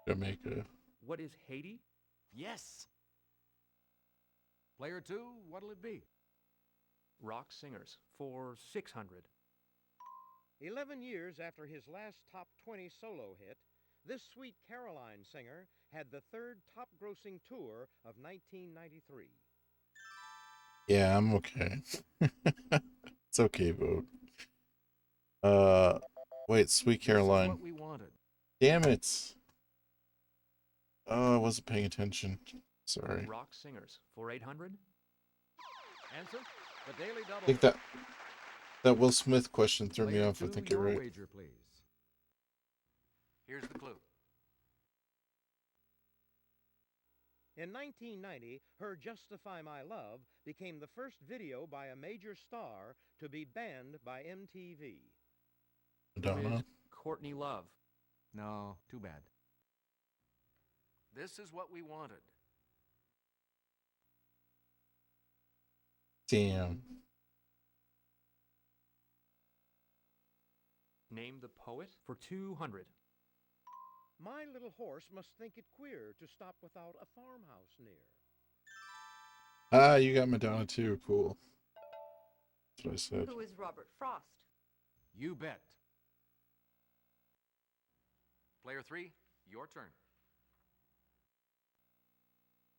Jamaica. What is Haiti? Yes. Player two, what'll it be? Rock singers for 600. 11 years after his last top 20 solo hit, this Sweet Caroline singer had the third top-grossing tour of 1993. Yeah, I'm okay. It's okay, vote. Wait, Sweet This is Caroline. what we wanted. Damn it! Oh, I wasn't paying attention. Sorry. Rock singers for 800. Answer? The Daily Double. I think that Will Smith question threw me Player off. I two, think you're your right. wager, please. Here's the clue. In 1990, her Justify My Love became the first video by a major star to be banned by MTV. Who Madonna. is Courtney Love? No, too bad. This is what we wanted. Damn. Name the poet for 200. My little horse must think it queer to stop without a farmhouse near. Ah, you got Madonna too. Cool. That's what I said. Who is Robert Frost? You bet. Player three, your turn.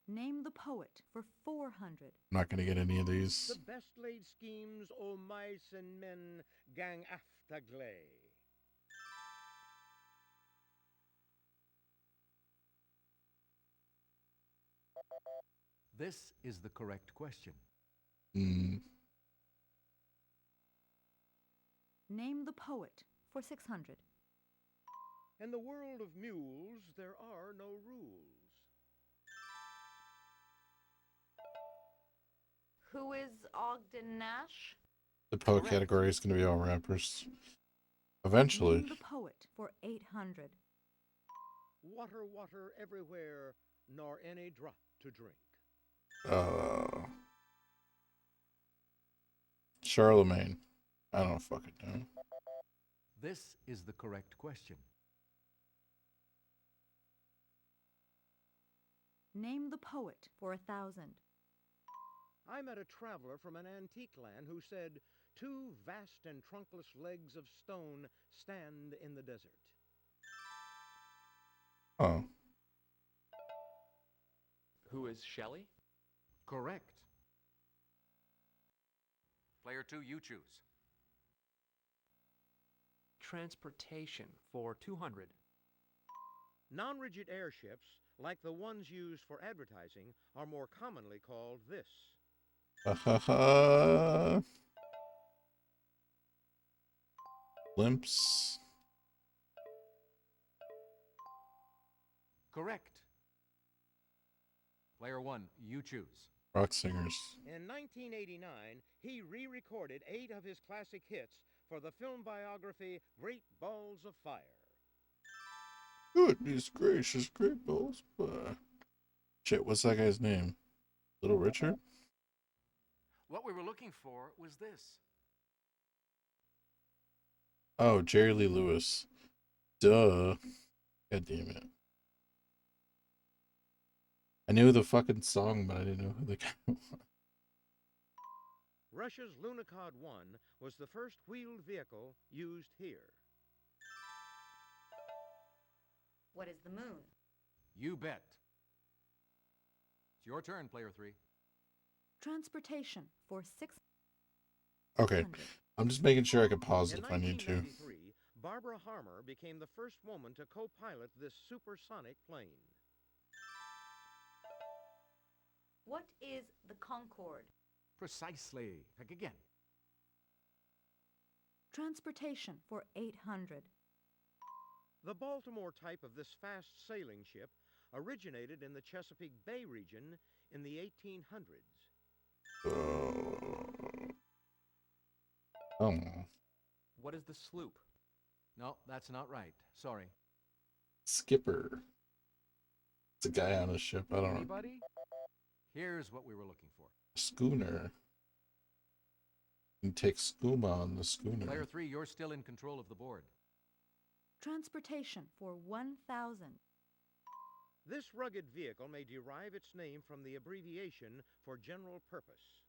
Name the poet for 400. I'm not gonna get any of these. The best laid schemes o' mice and men gang after gley. This is the correct question. Mm. Name the poet for 600. In the world of mules, there are no rules. Who is Ogden Nash? The poet Correct. category is gonna be all rappers. Eventually. Name the poet for 800. Water, water everywhere, nor any drop to drink. Charlemagne. I don't fucking know. This is the correct question. Name the poet for 1,000. I met a traveler from an antique land who said, "Two vast and trunkless legs of stone stand in the desert." Oh. Who is Shelley? Correct. Player two, you choose. Transportation for 200. Non-rigid airships, like the ones used for advertising, are more commonly called this. Blimps. Correct. Player 1, you choose. Rock singers. In 1989, he re-recorded 8 of his classic hits for the film biography Great Balls of Fire. Goodness gracious, great balls. Shit, what's that guy's name? Little Richard? What we were looking for was this. Oh, Jerry Lee Lewis. Duh. God damn it. I knew the fucking song, but I didn't know who the guy was. Russia's Lunokhod 1 was the first wheeled vehicle used here. What is the moon? You bet. It's your turn, Player 3. Transportation for 600. Okay, I'm just making sure I can pause it In if I need to. 1993, Barbara Harmer became the first woman to co-pilot this supersonic plane. What is the Concorde? Precisely. Think again. Transportation for 800. The Baltimore type of this fast sailing ship originated in the Chesapeake Bay region in the 1800s. What is the sloop? No, that's not right. Sorry. Skipper. It's a guy on a ship. I don't know. Anybody? Here's what we were looking for. Schooner. You can take skooma on the schooner. Player 3, you're still in control of the board. Transportation for 1,000. This rugged vehicle may derive its name from the abbreviation for general purpose.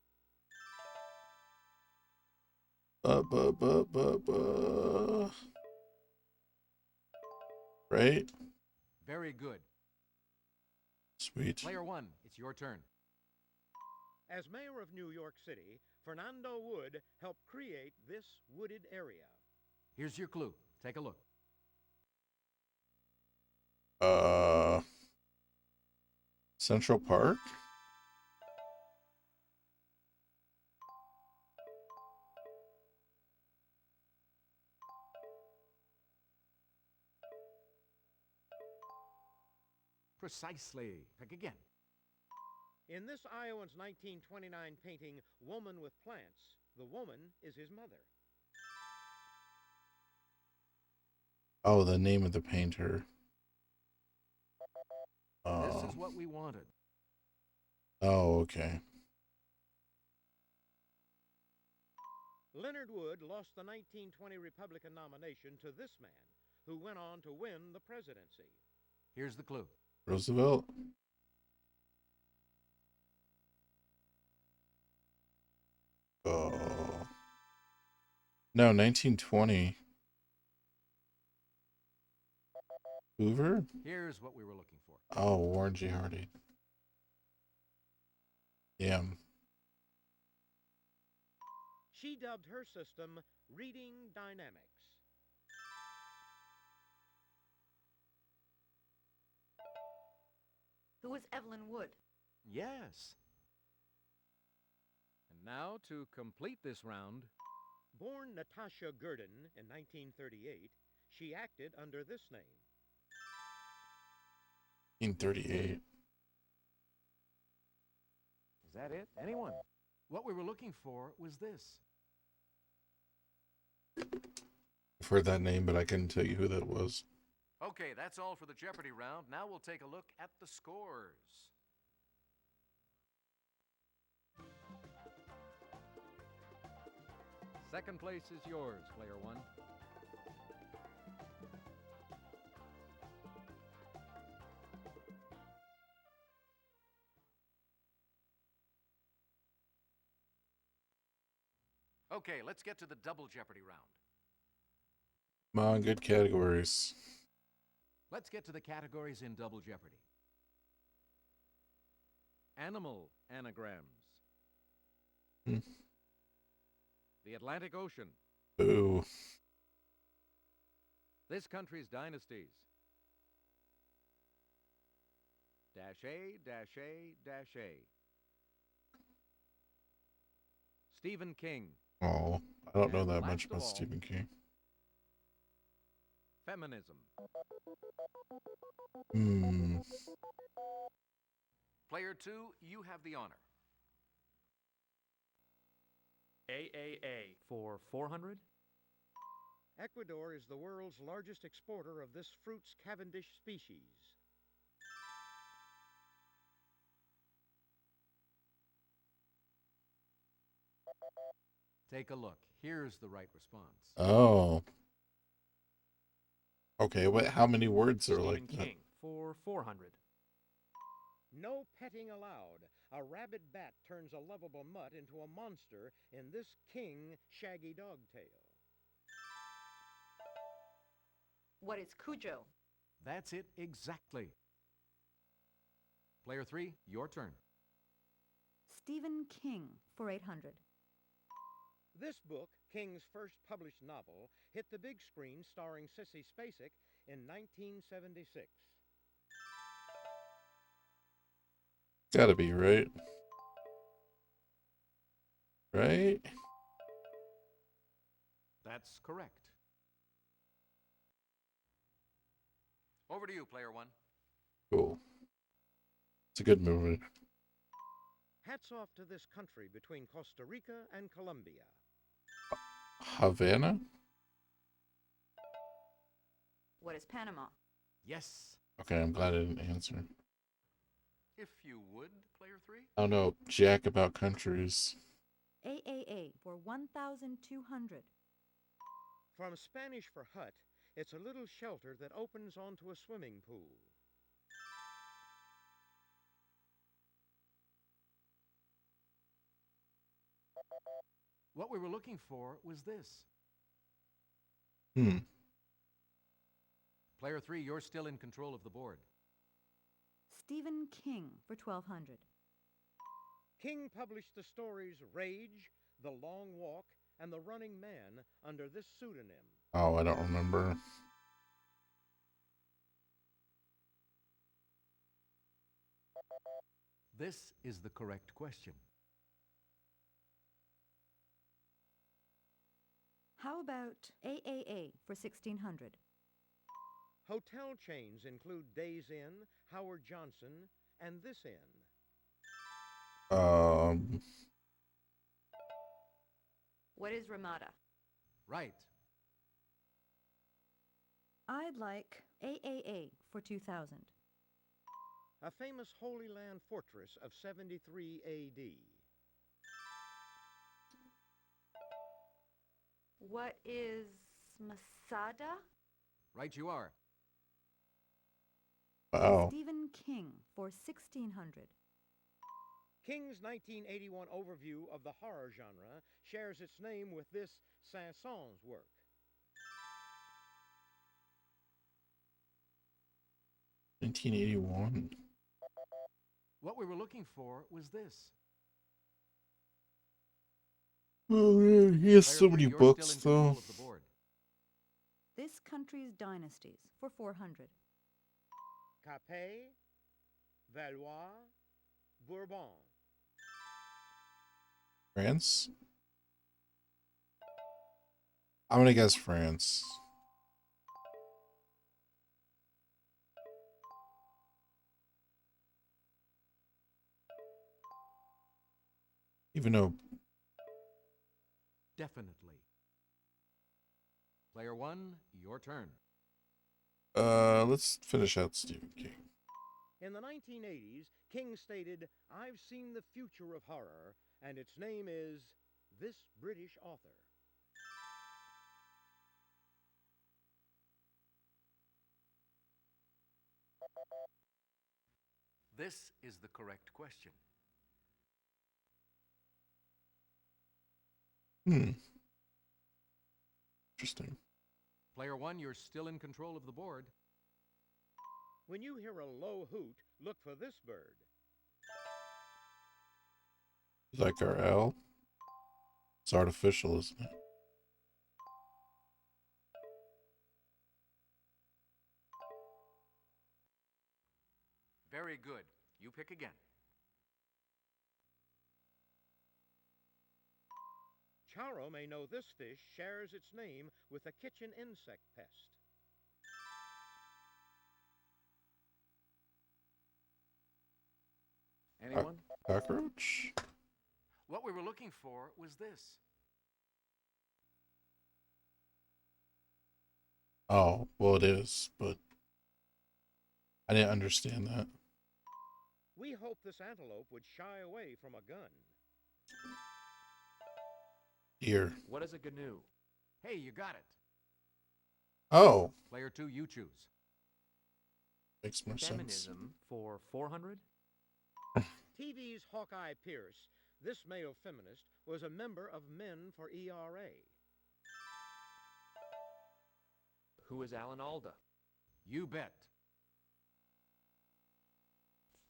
Right? Very good. Sweet. Player 1, it's your turn. As mayor of New York City, Fernando Wood helped create this wooded area. Here's your clue. Take a look. Central Park? Precisely. Think again. In this Iowan's 1929 painting, Woman with Plants, the woman is his mother. Oh, the name of the painter. This is what we wanted. Oh, okay. Leonard Wood lost the 1920 Republican nomination to this man, who went on to win the presidency. Here's the clue. Roosevelt? Oh. No, 1920. Hoover? Here's what we were looking for. Oh, Warren G. Harding. Damn. She dubbed her system Reading Dynamics. Who is Evelyn Wood? Yes. And now, to complete this round, Born Natasha Gurdon in 1938, she acted under this name. 1938. Is that it? Anyone? What we were looking for was this. I've heard that name, but I couldn't tell you who that was. Okay, that's all for the Jeopardy round. Now we'll take a look at the scores. second place is yours, Player 1. Okay, let's get to the double Jeopardy round. Come on, good categories. Let's get to the categories in double Jeopardy. Animal anagrams. Hmm. The Atlantic Ocean. Ooh. This country's dynasties. Dash A, dash A, dash A. Stephen King. Oh, I don't know And that last much of about all, Stephen King. Feminism. Player 2, you have the honor. AAA for 400. Ecuador is the world's largest exporter of this fruit's Cavendish species. Take a look. Here's the right response. Oh. Okay, what? How many words are Stephen like that? King for 400. No petting allowed. A rabid bat turns a lovable mutt into a monster in this King shaggy dog tale. What is Cujo? That's it exactly. Player 3, your turn. Stephen King for 800. This book, King's first published novel, hit the big screen starring Sissy Spacek in 1976. Gotta be, right? Right? That's correct. Over to you, Player 1. Cool. It's a good movie. Hats off to this country between Costa Rica and Colombia. Havana? What is Panama? Yes. Okay, I'm glad I didn't answer. If you would, Player 3. I don't know jack about countries. AAA for 1,200. From Spanish for hut, it's a little shelter that opens onto a swimming pool. What we were looking for was this. Player 3, you're still in control of the board. Stephen King for 1,200. King published the stories Rage, The Long Walk, and The Running Man under this pseudonym. Oh, I don't remember. This is the correct question. How about AAA for 1,600? Hotel chains include Days Inn, Howard Johnson, and This Inn. What is Ramada? Right. I'd like AAA for 2,000. A famous Holy Land fortress of 73 A.D. What is Masada? Right you are. Wow. Stephen King for 1,600. King's 1981 overview of the horror genre shares its name with this Saint-Saëns work. $1981. What we were looking for was this. Oh man, he has Player so 3, many you're books still in though. control of the board. This country's dynasties for 400. Capet, Valois, Bourbon. France? I'm gonna guess France. Even though Definitely. Player 1, your turn. let's finish out Stephen King. In the 1980s, King stated, "I've seen the future of horror, and its name is this British author." This is the correct question. Interesting. Player 1, you're still in control of the board. When you hear a low hoot, look for this bird. Like our L? It's artificial, isn't it? Very good. You pick again. Charo may know this fish shares its name with a kitchen insect pest. Anyone? Cockroach? What we were looking for was this. Oh, well, it is, but I didn't understand that. We hoped this antelope would shy away from a gun. Deer. What is a GNU? Hey, you got it. Oh, Player 2, you choose. makes more sense. Feminism for 400? TV's Hawkeye Pierce, this male feminist, was a member of Men for ERA. Who is Alan Alda? You bet.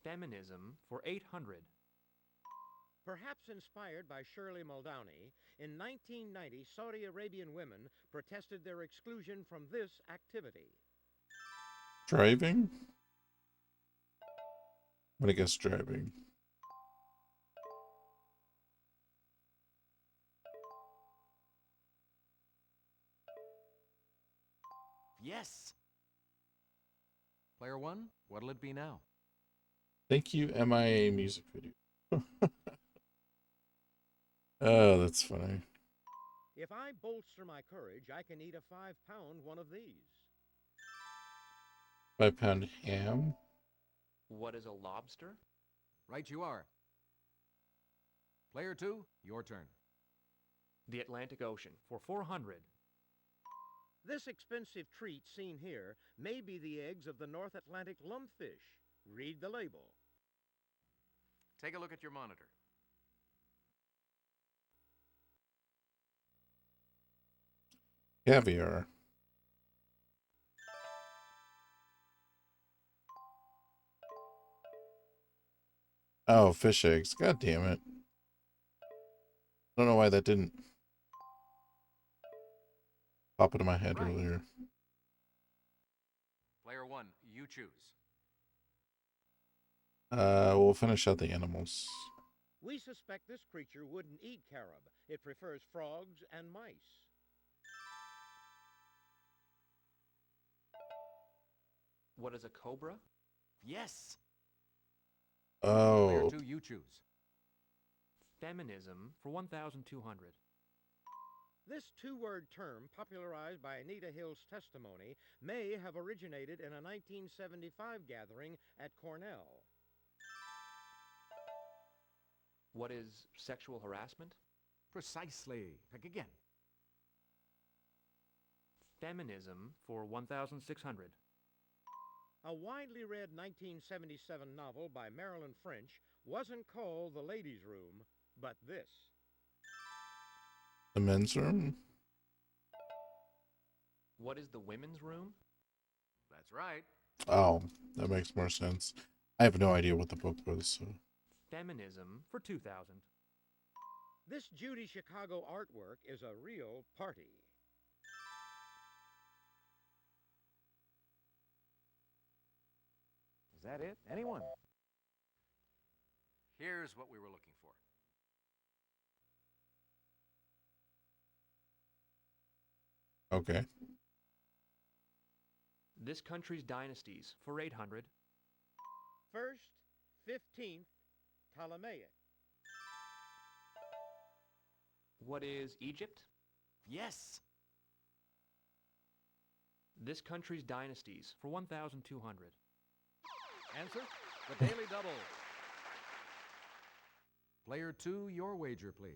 Feminism for 800. Perhaps inspired by Shirley Muldowney, in 1990, Saudi Arabian women protested their exclusion from this activity. Driving? I'm gonna guess driving. Yes. Player 1, what'll it be now? Thank you, MIA music video. Oh, that's funny. If I bolster my courage, I can eat a 5-pound one of these. 5-pound ham? What is a lobster? Right you are. Player 2, your turn. The Atlantic Ocean for 400. This expensive treat seen here may be the eggs of the North Atlantic lumpfish. Read the label. Take a look at your monitor. Caviar. Oh, fish eggs. God damn it. I don't know why that didn't pop into my head Right. earlier. Player 1, you choose. We'll finish out the animals. We suspect this creature wouldn't eat carob. It prefers frogs and mice. What is a cobra? Yes. Oh, Player 2, you choose. Feminism for 1,200. This two-word term, popularized by Anita Hill's testimony, may have originated in a 1975 gathering at Cornell. What is sexual harassment? Precisely. Pick again. Feminism for 1,600. A widely read 1977 novel by Marilyn French wasn't called The Ladies' Room, but this. the men's room? What is the women's room? That's right. Oh, that makes more sense. I have no idea what the book was, so. Feminism for 2,000. This Judy Chicago artwork is a real party. Is that it? Anyone? Here's what we were looking for. Okay. This country's dynasties for 800. First, 15th, Ptolemaic. What is Egypt? Yes. This country's dynasties for 1,200. Answer? The Daily Double. Player 2, your wager, please.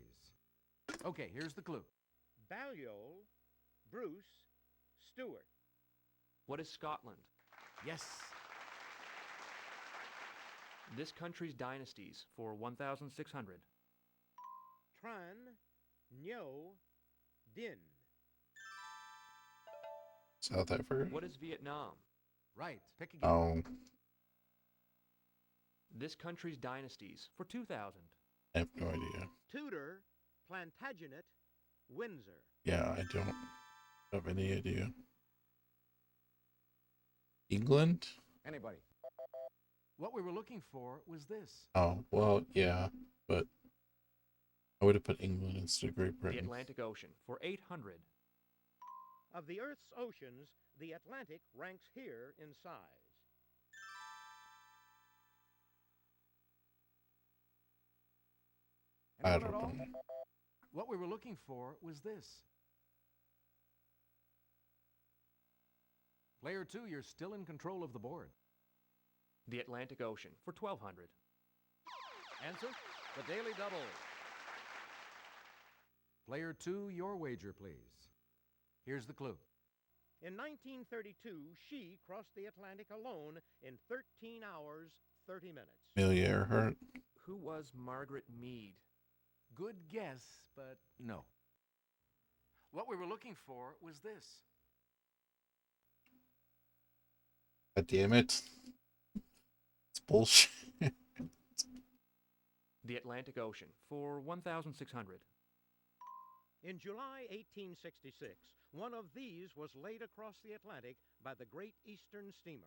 Okay, here's the clue. Balliol, Bruce, Stewart. What is Scotland? Yes. This country's dynasties for 1,600. Tran, Nyo, Din. South Africa? What is Vietnam? Right. Pick again. Oh, This country's dynasties for 2,000. I have no idea. Tudor, Plantagenet, Windsor. Yeah, I don't have any idea. England? Anybody? What we were looking for was this. Oh, well, yeah, but I would have put England instead of Great The Britain. Atlantic Ocean for 800. Of the Earth's oceans, the Atlantic ranks here in size. I Anyone don't at all? know. What we were looking for was this. Player 2, you're still in control of the board. The Atlantic Ocean for 1200. Answer, the Daily Double. Player 2, your wager, please. Here's the clue. In 1932, she crossed the Atlantic alone in 13 hours, 30 minutes. Amelia Earhart. Who was Margaret Mead? Good guess, but no. What we were looking for was this. God damn it. It's bullshit. The Atlantic Ocean for 1600. In July 1866, one of these was laid across the Atlantic by the Great Eastern Steamer.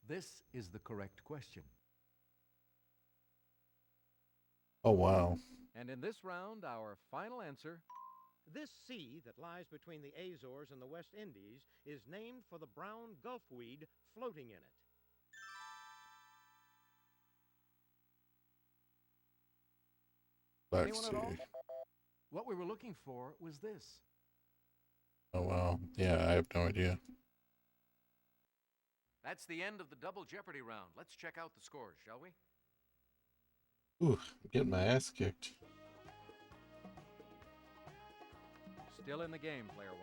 This is the correct question. Oh, wow. And in this round, our final answer, This sea that lies between the Azores and the West Indies is named for the brown gulfweed floating in it. Let's Anyone at all? see. What we were looking for was this. Oh, wow. Yeah, I have no idea. That's the end of the double Jeopardy round. Let's check out the scores, shall we? Ooh, I'm getting my ass kicked. still in the game, player 1.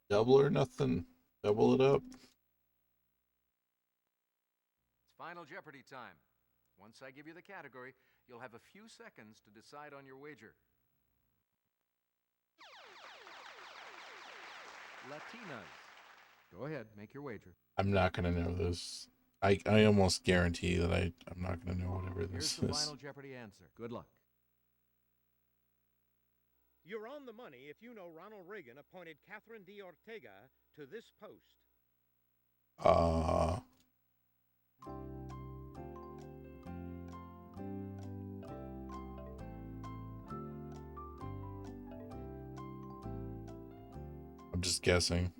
Double or nothing. Double it up. It's Final Jeopardy time. Once I give you the category, you'll have a few seconds to decide on your wager. Latinas. Go ahead, make your wager. I'm not gonna know this. I almost guarantee that I'm not gonna know whatever Here's this the is. Final Jeopardy answer. Good luck. You're on the money if you know Ronald Reagan appointed Catherine D. Ortega to this post. I'm just guessing.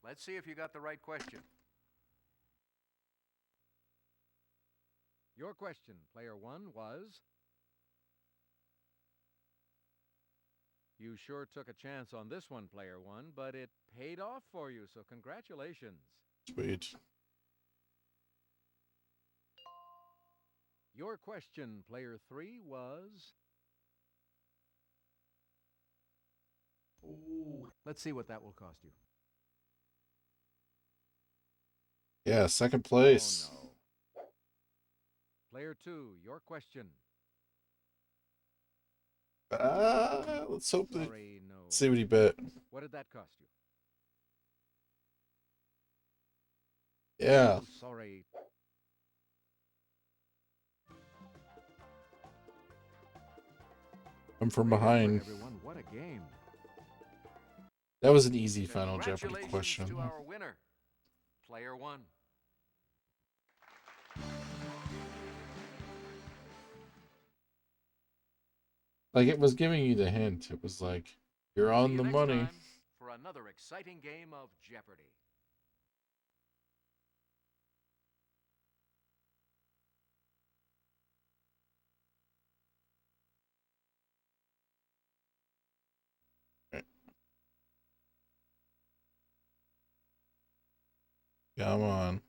Let's see if you got the right question. Your question, player 1, was... You sure took a chance on this one, player 1, but it paid off for you, so congratulations. Sweet. Your question, player 3, was... Ooh. Let's see what that will cost you. Yeah, second place. Oh, no. Player 2, your question. Let's hope that. Sorry, no. See what he bet. What did that cost you? Yeah. Oh, sorry. I'm from Great effort, behind. everyone. What a game. That was an easy Final Jeopardy Congratulations question. to our winner, player 1. Like, it was giving you the hint. It was like, you're See on you the next money. time for another exciting game of Jeopardy. Come on.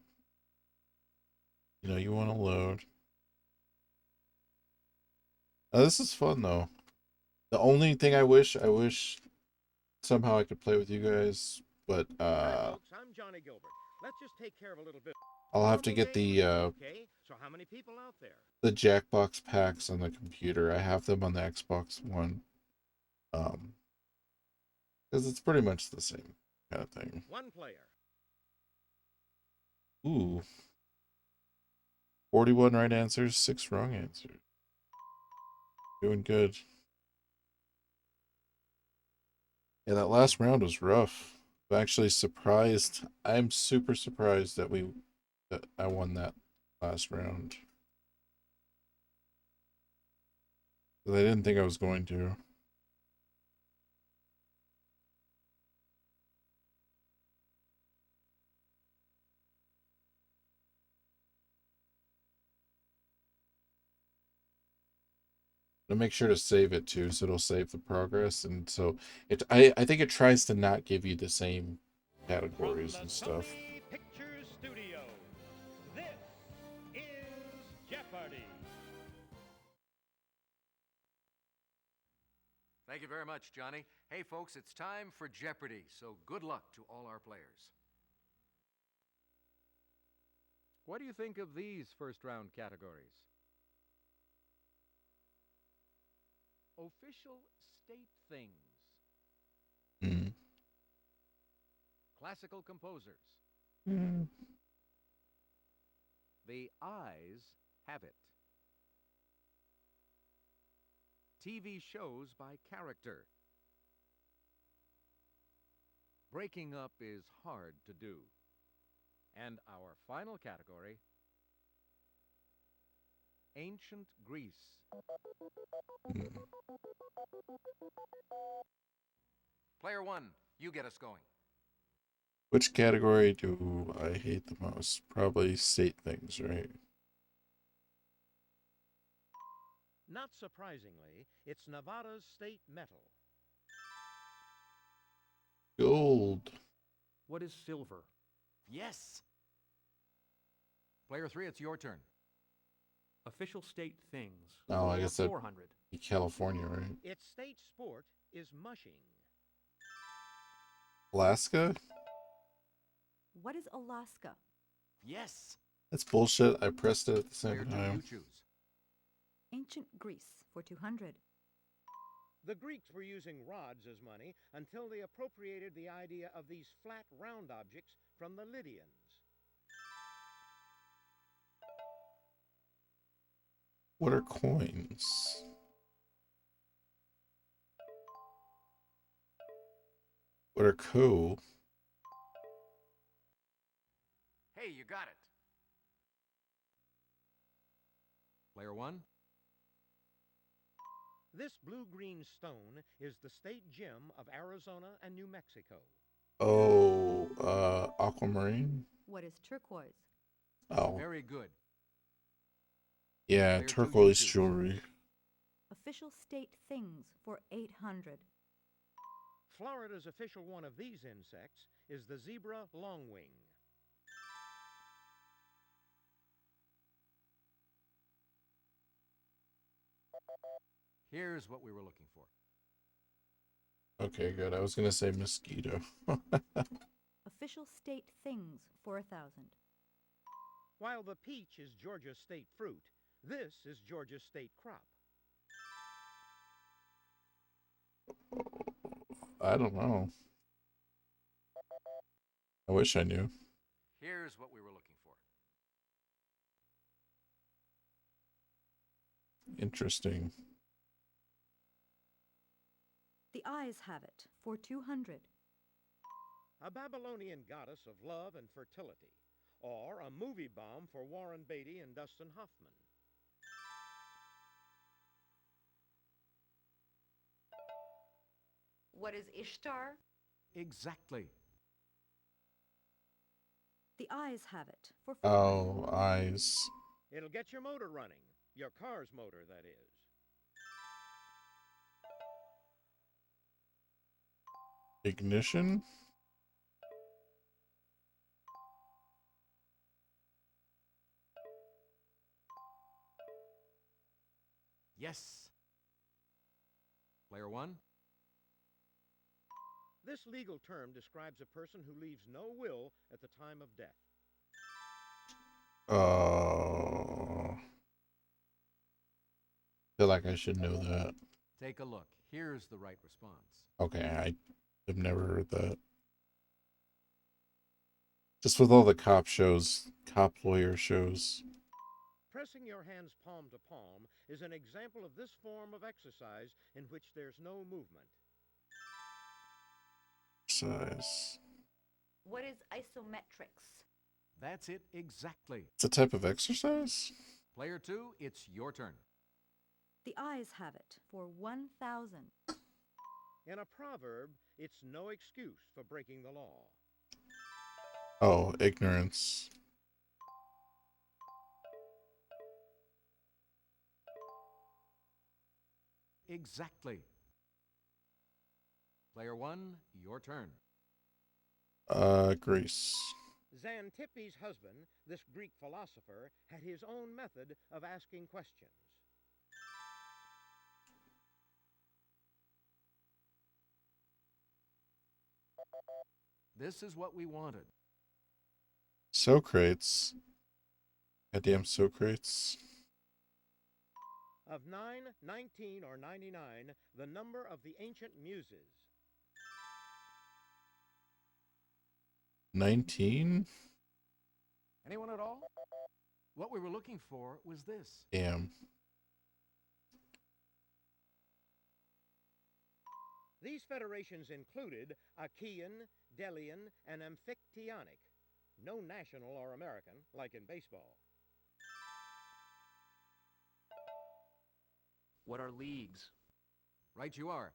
You know, you want to load. This is fun, though. The only thing I wish somehow I could play with you guys, but, Hi, folks. I'm Johnny Gilbert. Let's just take care of a little bit. I'll have to get the, Okay, so how many people out there? the Jackbox packs on the computer. I have them on the Xbox One. Because it's pretty much the same kind of thing. One player. Ooh. 41 right answers, 6 wrong answers. Doing good. Yeah, that last round was rough. I'm actually surprised. I'm super surprised that we I won that last round. But I didn't think I was going to. To make sure to save it too, so it'll save the progress, and so I think it tries to not give you the same categories and stuff. Sony Pictures Studios, this is Jeopardy! Thank you very much, Johnny. Hey, folks, it's time for Jeopardy, so good luck to all our players. What do you think of these first-round categories? Official state things. Mm. Classical composers. Mm. The Eyes Have It. TV shows by character. Breaking up is hard to do. And our final category, Ancient Greece. Player one, you get us going. Which category do I hate the most? Probably state things, right? Not surprisingly, it's Nevada's state metal. Gold. What is silver? Yes! Player three, it's your turn. Official state things. Oh, I guess that'd 400. be California, right? Its state sport is mushing. Alaska? What is Alaska? Yes! That's bullshit. I pressed it at the Player same two, you time. choose. Ancient Greece for 200. The Greeks were using rods as money until they appropriated the idea of these flat, round objects from the Lydians. What are coins? What are Hey, you got it. Player one, This blue-green stone is the state gem of Arizona and New Mexico. Oh, aquamarine? What is turquoise? Oh, very good. yeah, Player two, you turquoise choose. jewelry. Official state things for 800. Florida's official one of these insects is the zebra longwing. Here's what we were looking for. Okay, good. I was gonna say mosquito. Official state things for 1,000. While the peach is Georgia's state fruit, this is Georgia's state crop. I don't know. I wish I knew. Here's what we were looking for. Interesting. The Eyes Have It for 200. A Babylonian goddess of love and fertility, or a movie bomb for Warren Beatty and Dustin Hoffman. What is Ishtar? Exactly. The Eyes Have It for 400. Oh, eyes. It'll get your motor running. Your car's motor, that is. Ignition? Yes. Player one, This legal term describes a person who leaves no will at the time of death. Feel like I should know that. take a look. Here's the right response. Okay, I've never heard that. Just with all the cop lawyer shows. Pressing your hands palm to palm is an example of this form of exercise in which there's no movement. Size. What is isometrics? That's it exactly. It's a type of exercise? Player 2, it's your turn. The ayes have it for 1,000. In a proverb, it's no excuse for breaking the law. Oh, ignorance. Exactly. Player 1, your turn. Greece. Xanthippes' husband, this Greek philosopher, had his own method of asking questions. This is what we wanted. Socrates. Goddamn Socrates. Of 9, 19, or 99, the number of the ancient muses. 19? Anyone at all? What we were looking for was this. Damn. These federations included Achaean, Delian, and Amphictyonic. No national or American, like in baseball. What are leagues? Right you are.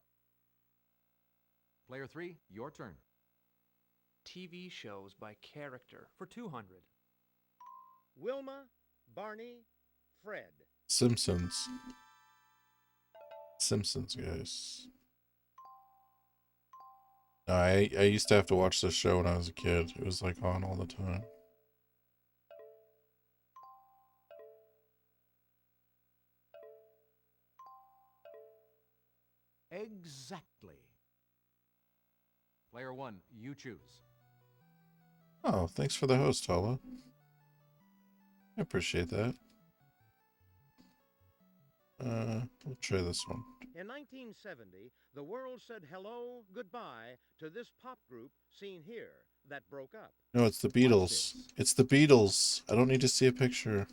Player 3, your turn. TV shows by character for 200. Wilma, Barney, Fred. Simpsons. Simpsons, guys. No, I used to have to watch this show when I was a kid. It was like on all the time. Exactly. Player 1, you choose. Oh, thanks for the host, Hala. I appreciate that. We'll try this one. In 1970, the world said hello, goodbye to this pop group seen here that broke up. No, it's the Beatles. It's the Beatles. I don't need to see a picture.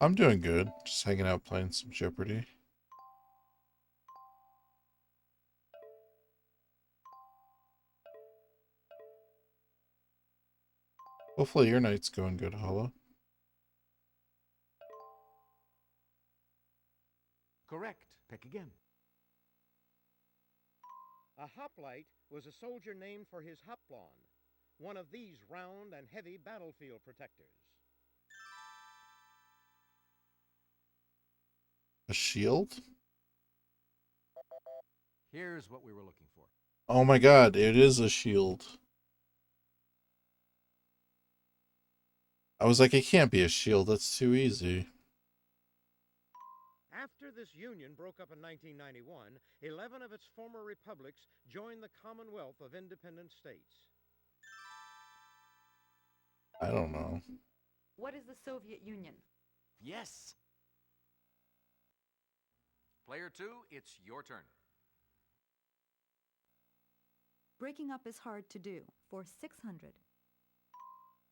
I'm doing good. Just hanging out playing some Jeopardy. Hopefully your night's going good, Hala. Correct. Pick again. A hoplite was a soldier named for his hoplon, one of these round and heavy battlefield protectors. A shield? Here's what we were looking for. Oh my god, it is a shield. I was like, it can't be a shield. That's too easy. After this union broke up in 1991, 11 of its former republics joined the Commonwealth of Independent States. I don't know. What is the Soviet Union? Yes. Player 2, it's your turn. Breaking up is hard to do for 600.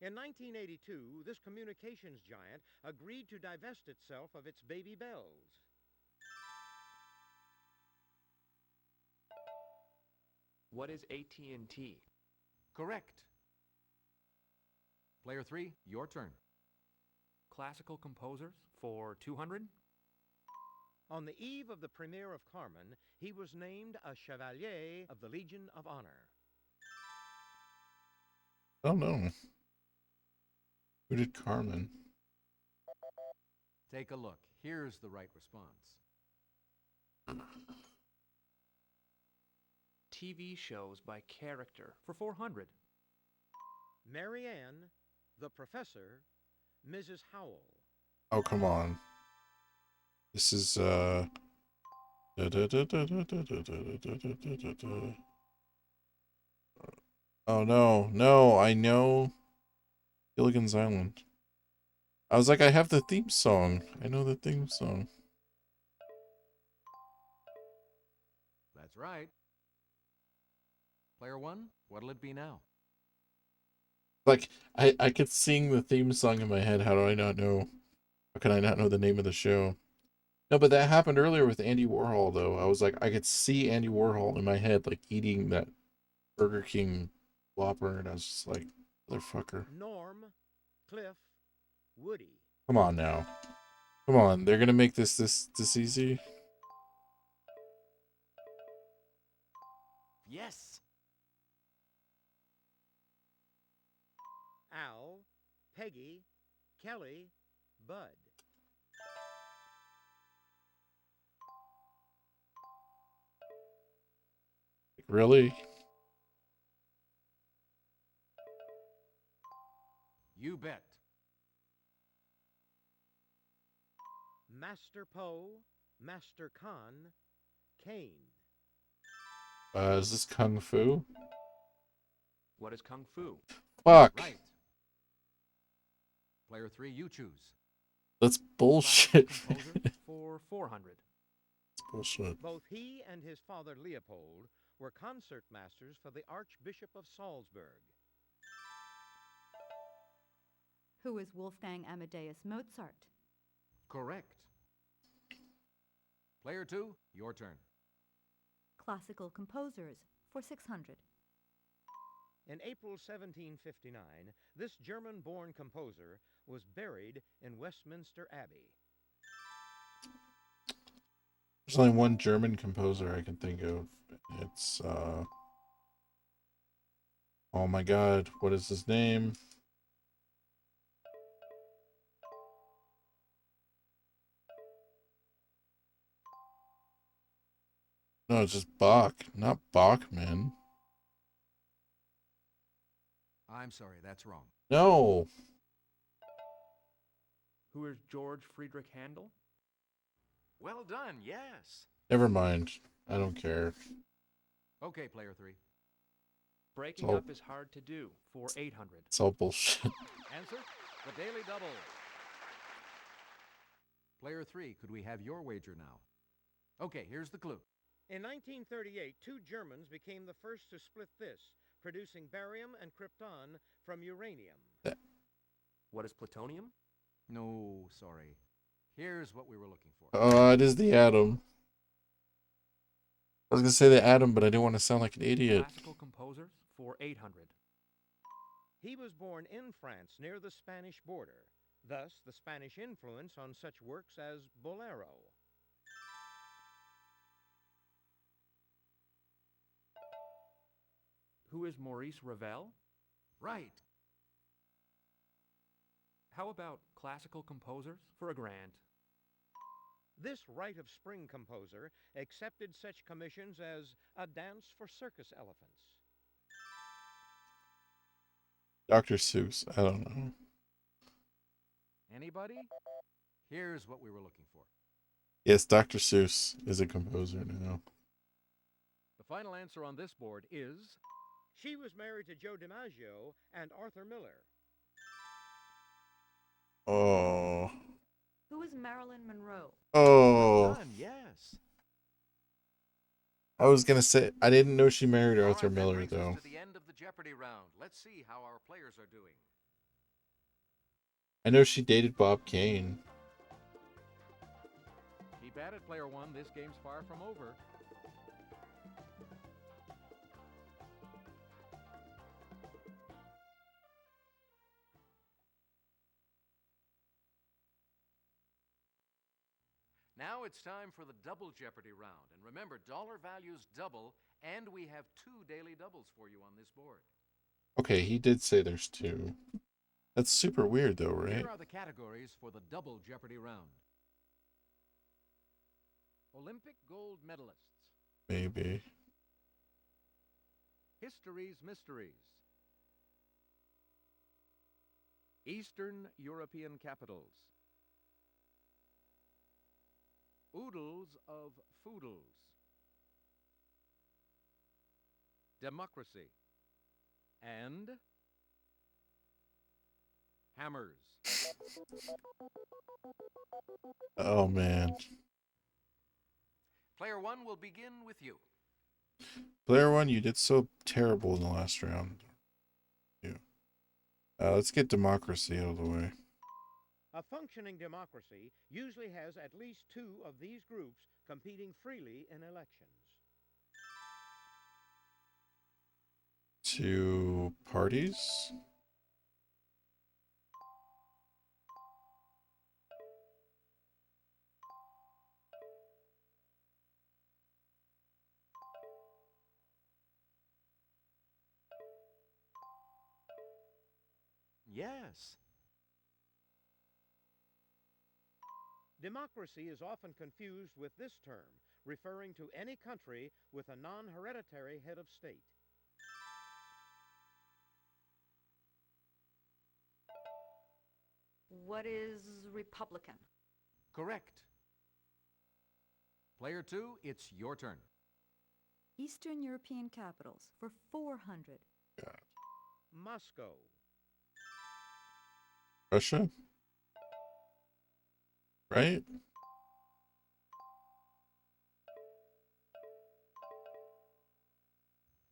In 1982, this communications giant agreed to divest itself of its baby bells. What is AT&T? Correct. Player 3, your turn. Classical composers for 200. On the eve of the premiere of Carmen, he was named a Chevalier of the Legion of Honor. I don't know. Who did Carmen? Take a look. Here's the right response. TV shows by character for 400. Marianne, the Professor, Mrs. Howell. Oh, come on. This is, Oh, no. No, I know Gilligan's Island. I was like, I have the theme song. I know the theme song. That's right. Player 1, what'll it be now? Like, I could sing the theme song in my head. How do I not know? How can I not know the name of the show? No, but that happened earlier with Andy Warhol, though. I was like, I could see Andy Warhol in my head, like, eating that Burger King Whopper, and I was just like, motherfucker. Norm, Cliff, Woody. Come on now. Come on, they're gonna make this easy? Yes. Al, Peggy, Kelly, Bud. Really? You bet. Master Poe, Master Khan, Kane. Is this Kung Fu? What is Kung Fu? Fuck. Right. Player 3, you choose. That's bullshit. Classical composer for 400. That's bullshit. Both he and his father Leopold were concert masters for the Archbishop of Salzburg. Who is Wolfgang Amadeus Mozart? Correct. Player 2, your turn. Classical composers for 600. In April 1759, this German-born composer was buried in Westminster Abbey. There's only one German composer I can think of. It's, oh my god, what is his name? No, it's just Bach, not Bachman. I'm sorry, that's wrong. No. Who is George Friedrich Handel? Well done, yes. Never mind. I don't care. Okay, player 3. Breaking So- up is hard to do for 800. It's all bullshit. Answer, the Daily Double. Player 3, could we have your wager now? Okay, here's the clue. In 1938, two Germans became the first to split this, producing barium and krypton from uranium. What is plutonium? No, sorry. Here's what we were looking for. It is the atom. I was gonna say the atom, but I didn't want to sound like an idiot. Classical composers for 800. He was born in France near the Spanish border, thus the Spanish influence on such works as Bolero. Who is Maurice Ravel? Right. How about classical composers for $1,000? This Rite of Spring composer accepted such commissions as A Dance for Circus Elephants. Dr. Seuss. I don't know. Anybody? Here's what we were looking for. Yes, Dr. Seuss is a composer now. The final answer on this board is She was married to Joe DiMaggio and Arthur Miller. Oh. Who is Marilyn Monroe? Oh. Done, yes. I was gonna say I didn't know she married All Arthur right, that Miller brings us though. to the end of the Jeopardy round. Let's see how our players are doing. I know she dated Bob Kane. keep at it, player 1. This game's far from over. Now it's time for the double Jeopardy round. And remember, dollar values double, and we have 2 daily doubles for you on this board. Okay, he did say there's 2. That's super weird though, right? Here are the categories for the double Jeopardy round. Olympic gold medalists. Maybe. History's mysteries. Eastern European capitals. Oodles of foodles. Democracy. And hammers. Oh man. Player 1 will begin with you. Player 1, you did so terrible in the last round. You. Let's get democracy out of the way. A functioning democracy usually has at least two of these groups competing freely in elections. Two parties? Yes. Democracy is often confused with this term, referring to any country with a non-hereditary head of state. What is Republican? Correct. Player 2, it's your turn. Eastern European capitals for 400. Moscow, Russia? Right?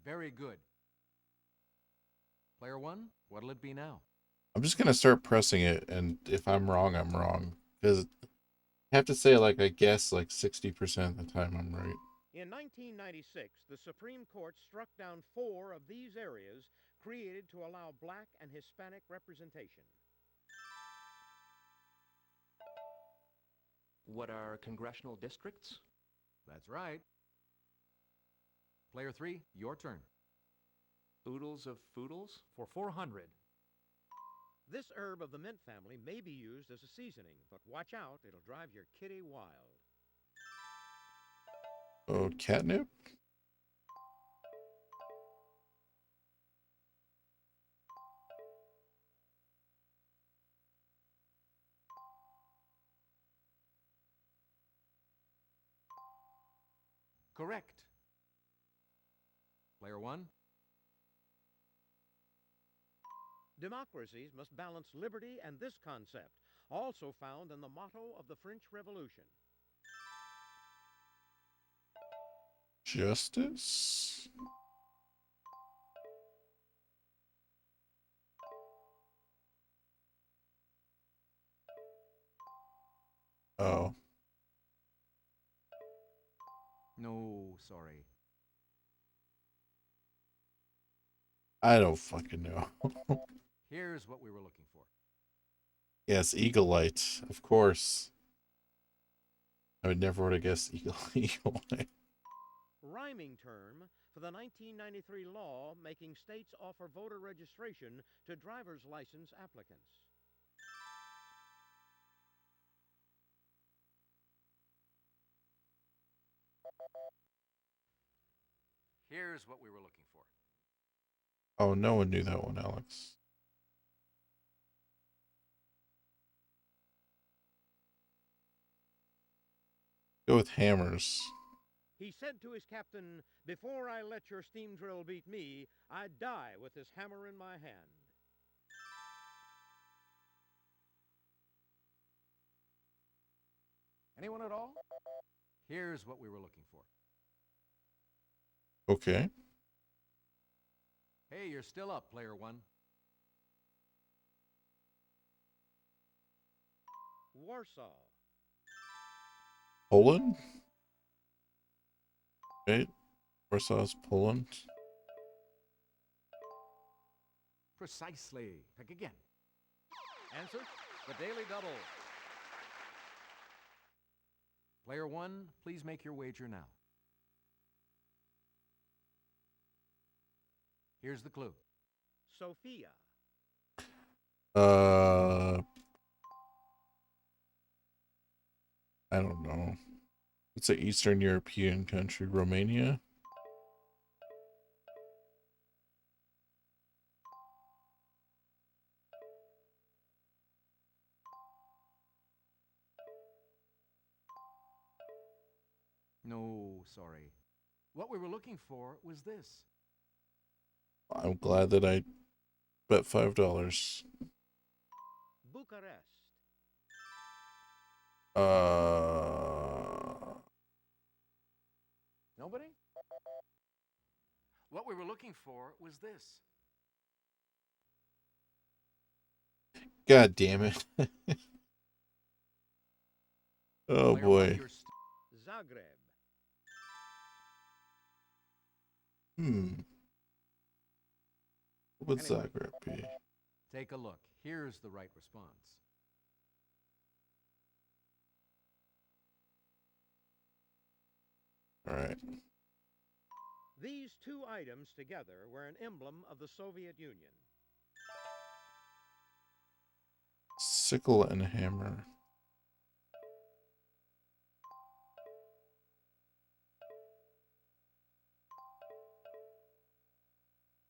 Very good. Player 1, what'll it be now? I'm just gonna start pressing it, and if I'm wrong, I'm wrong. Because I have to say, like, I guess like 60% of the time I'm right. In 1996, the Supreme Court struck down 4 of these areas created to allow black and Hispanic representation. What are congressional districts? That's right. Player 3, your turn. Oodles of foodles for 400. This herb of the mint family may be used as a seasoning, but watch out, it'll drive your kitty wild. Oh, catnip? Correct. Player 1, Democracies must balance liberty and this concept, also found in the motto of the French Revolution. Justice? Oh. no, sorry. I don't fucking know. Here's what we were looking for. Yes, Eagle Light, of course. I would never would have guessed Eagle Light. Rhyming term for the 1993 law making states offer voter registration to driver's license applicants. Here's what we were looking for. Oh, no one knew that one, Alex. Go with hammers. He said to his captain, "Before I let your steam drill beat me, I'd die with this hammer in my hand." Anyone at all? Here's what we were looking for. Okay. Hey, you're still up, Player 1. Warsaw, Poland? Right? Warsaw's Poland. Precisely. Pick again. Answer, the Daily Double. Player 1, please make your wager now. Here's the clue. Sofia, I don't know. It's an Eastern European country, Romania. No, sorry. What we were looking for was this. I'm glad that I bet $5. Bucharest, Nobody? What we were looking for was this. God damn it. Oh Player one, boy. you're Zagreb. What would Anyway. Zagreb be? Take a look. Here's the right response. All right. These two items together were an emblem of the Soviet Union. Sickle and hammer.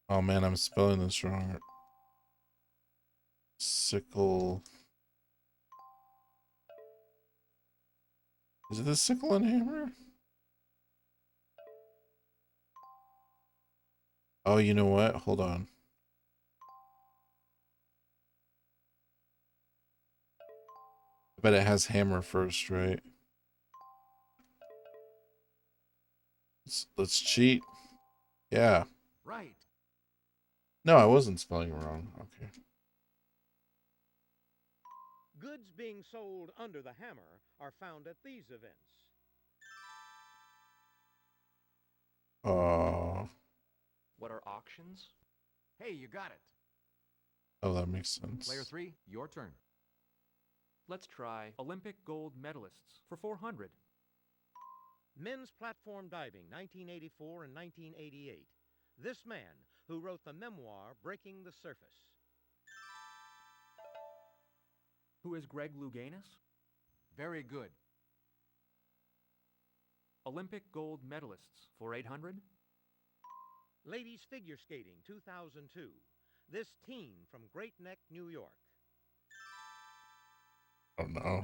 Oh man, I'm spelling this wrong. Sickle. Is it the sickle and hammer? Oh, you know what? Hold on. I bet it has hammer first, right? Let's cheat. Yeah. Right. No, I wasn't spelling it wrong. Okay. Goods being sold under the hammer are found at these events. What are auctions? Hey, you got it. Oh, that makes sense. Player three, your turn. Let's try Olympic gold medalists for 400. Men's platform diving, 1984 and 1988. This man, who wrote the memoir Breaking the Surface. Who is Greg Louganis? Very good. Olympic gold medalists for 800. Ladies figure skating, 2002. This teen from Great Neck, New York. Oh no.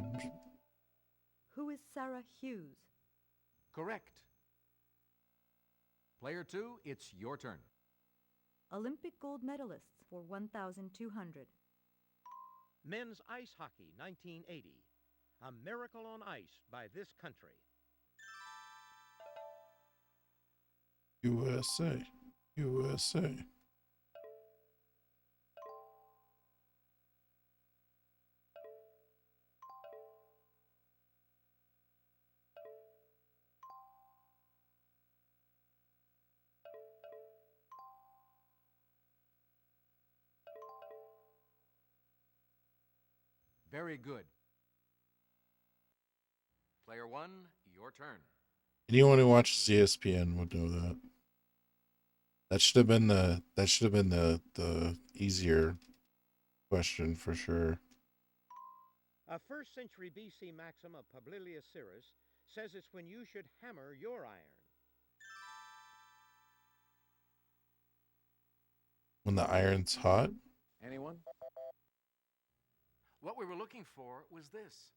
Who is Sarah Hughes? Correct. Player two, it's your turn. Olympic gold medalists for 1,200. Men's ice hockey, 1980. A miracle on ice by this country. USA. USA. Very good. Player one, your turn. Anyone who watches ESPN would know that. That should have been the easier question for sure. A 1st century BC maxim of Publilius Cyrus says it's when you should hammer your iron. When the iron's hot? Anyone? What we were looking for was this.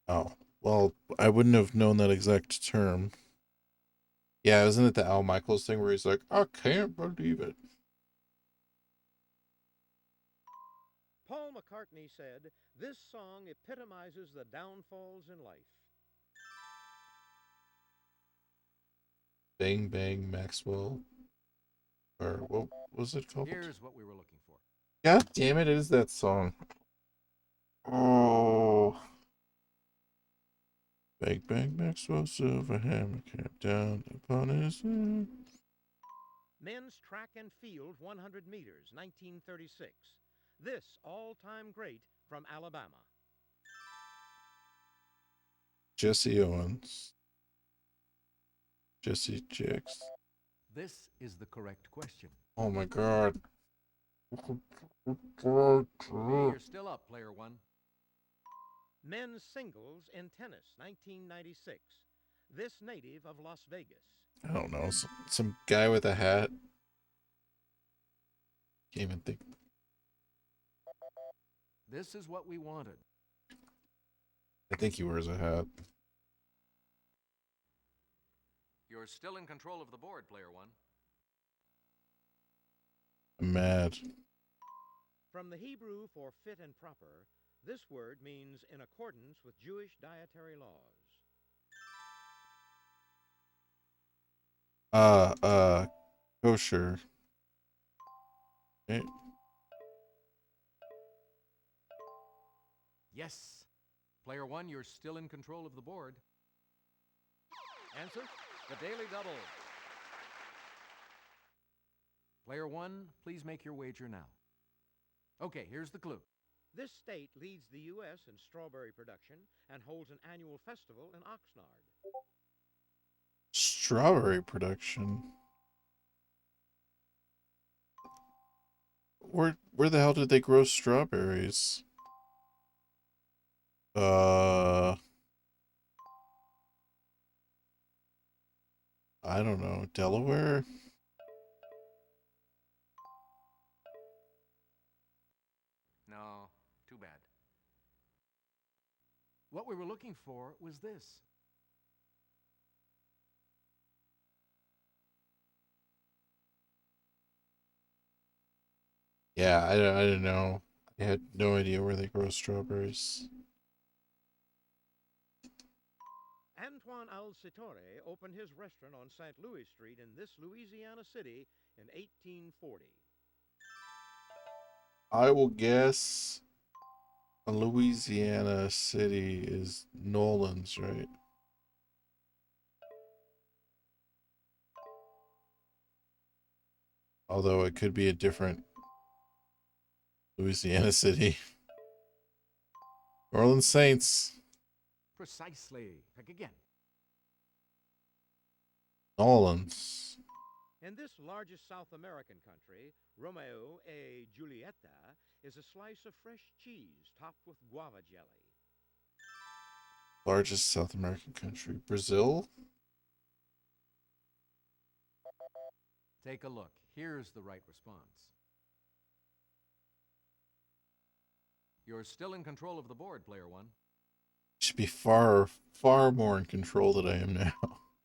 Oh, well, I wouldn't have known that exact term. Yeah, isn't it the Al Michaels thing where he's like, I can't believe it. Paul McCartney said, this song epitomizes the downfalls in life. Bang Bang Maxwell. Or what was it called? Here's what we were looking for. God damn it, it is that song. Oh. Bang Bang Maxwell, silver hammer came down upon his head. Men's track and field 100 meters, 1936. This all-time great from Alabama. Jesse Owens. Jesse Jacks. This is the correct question. Oh my god. Hey, you're still up, player one. Men's singles in tennis, 1996. This native of Las Vegas. I don't know. Some guy with a hat. Can't even think. This is what we wanted. I think he wears a hat. You're still in control of the board, player one. I'm mad. From the Hebrew for fit and proper, this word means in accordance with Jewish dietary laws. Kosher. Okay. Yes. Player 1, you're still in control of the board. Answer, the Daily Double. Player 1, please make your wager now. Okay, here's the clue. This state leads the U.S. in strawberry production and holds an annual festival in Oxnard. Strawberry production. Where the hell did they grow strawberries? I don't know. Delaware? No, too bad. What we were looking for was this. Yeah, I don't know. I had no idea where they grow strawberries. Antoine Alcittore opened his restaurant on St. Louis Street in this Louisiana city in 1840. I will guess a Louisiana city is Nolans, right? Although it could be a different Louisiana city. New Orleans Saints. Precisely. Pick again. Nolans. In this largest South American country, Romeo e Julieta is a slice of fresh cheese topped with guava jelly. Largest South American country. Brazil? Take a look. Here's the right response. You're still in control of the board, Player 1. Should be far more in control than I am now.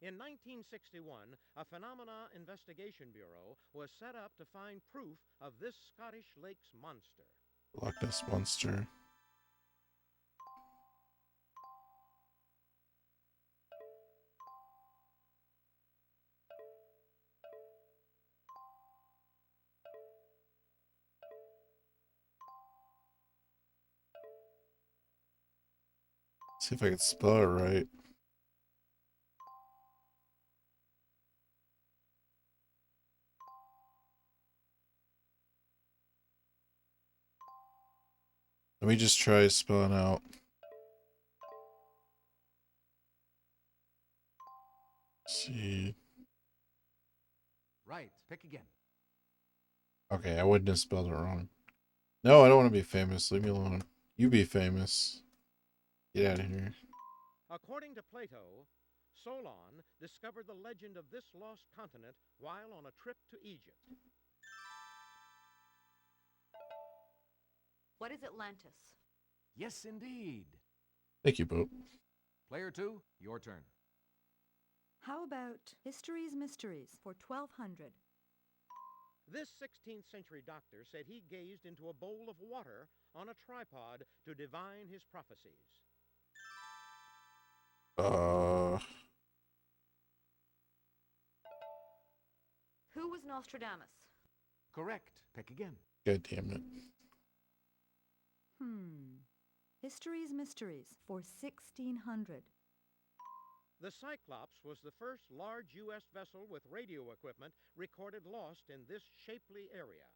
In 1961, a Phenomena Investigation Bureau was set up to find proof of this Scottish Lakes monster. Loch Ness Monster. See if I can spell it right. Let me just try spelling out. See. Right. Pick again. Okay, I wouldn't have spelled it wrong. No, I don't want to be famous. Leave me alone. You be famous. Get out of here. According to Plato, Solon discovered the legend of this lost continent while on a trip to Egypt. What is Atlantis? Yes, indeed. Thank you, Boat. Player 2, your turn. How about History's Mysteries for 1200? This 16th century doctor said he gazed into a bowl of water on a tripod to divine his prophecies. Who was Nostradamus? Correct. Pick again. God damn it. History's Mysteries for 1600. The Cyclops was the first large U.S. vessel with radio equipment recorded lost in this shapely area.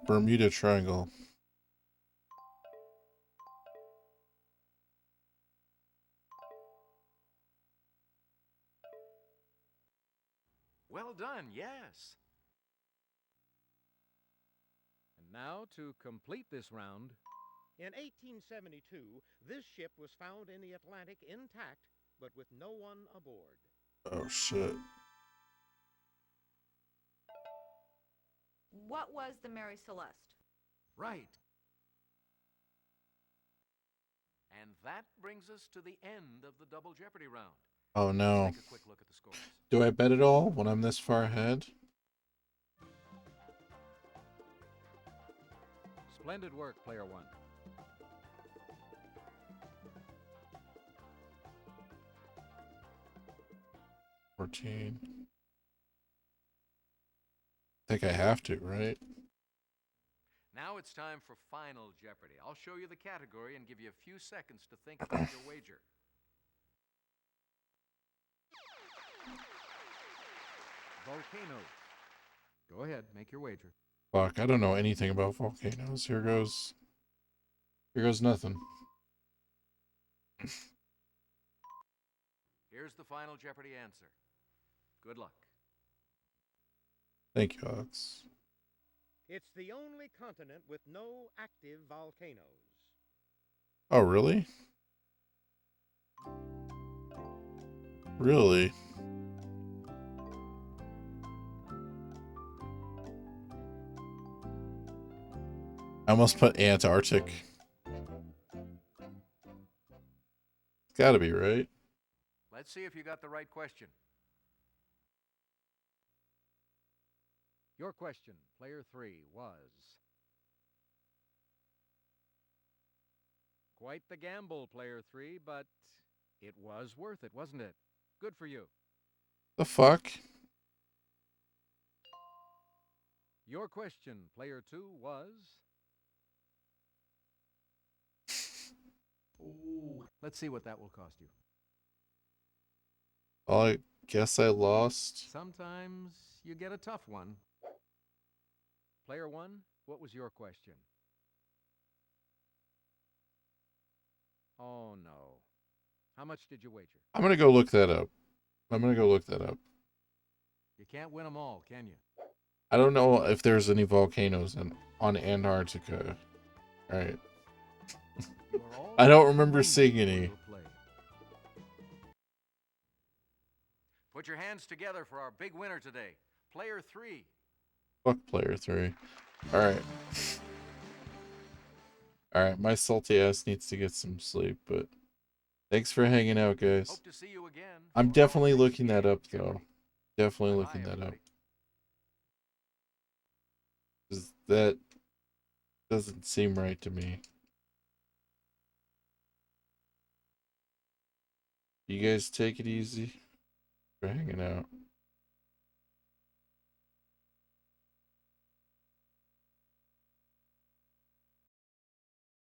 Bermuda Triangle. Well done, yes. And now, to complete this round, In 1872, this ship was found in the Atlantic intact, but with no one aboard. Oh, shit. What was the Mary Celeste? right. And that brings us to the end of the Double Jeopardy round. Oh, no. Let's take a quick look at the scores. Do I bet it all when I'm this far ahead? Splendid work, Player 1. I think I have to, right? Now Now it's time for Final Jeopardy. I'll show you the category and give you a few seconds to think about your wager. Volcanoes. Go ahead, make your wager. Fuck, I don't know anything about volcanoes. Here goes nothing. Here's the Final Jeopardy answer. Good luck. Thank you, Alex. It's the only continent with no active volcanoes. Oh, really? Really? I almost put Antarctic. It's gotta be, right? Let's see if you got the right question. Your question, player 3, was... Quite the gamble, player 3, but it was worth it, wasn't it? Good for you. The fuck? Your question, player 2, was... Ooh. Let's see what that will cost you. Well, I guess I lost. Sometimes you get a tough one. Player 1, what was your question? Oh, no. How much did you wager? I'm gonna go look that up. You can't win them all, can you? I don't know if there's any volcanoes on Antarctica. Alright. You are all I don't remember winning seeing your any. little play. Put your hands together for our big winner today, player 3. Fuck player 3. Alright. Alright, my salty ass needs to get some sleep, but thanks for hanging out, guys. Hope to see you again. I'm for definitely our looking next that up, game, though. Jeopardy! Definitely Bye-bye, looking that up. everybody. 'Cause that doesn't seem right to me. You guys take it easy. For hanging out.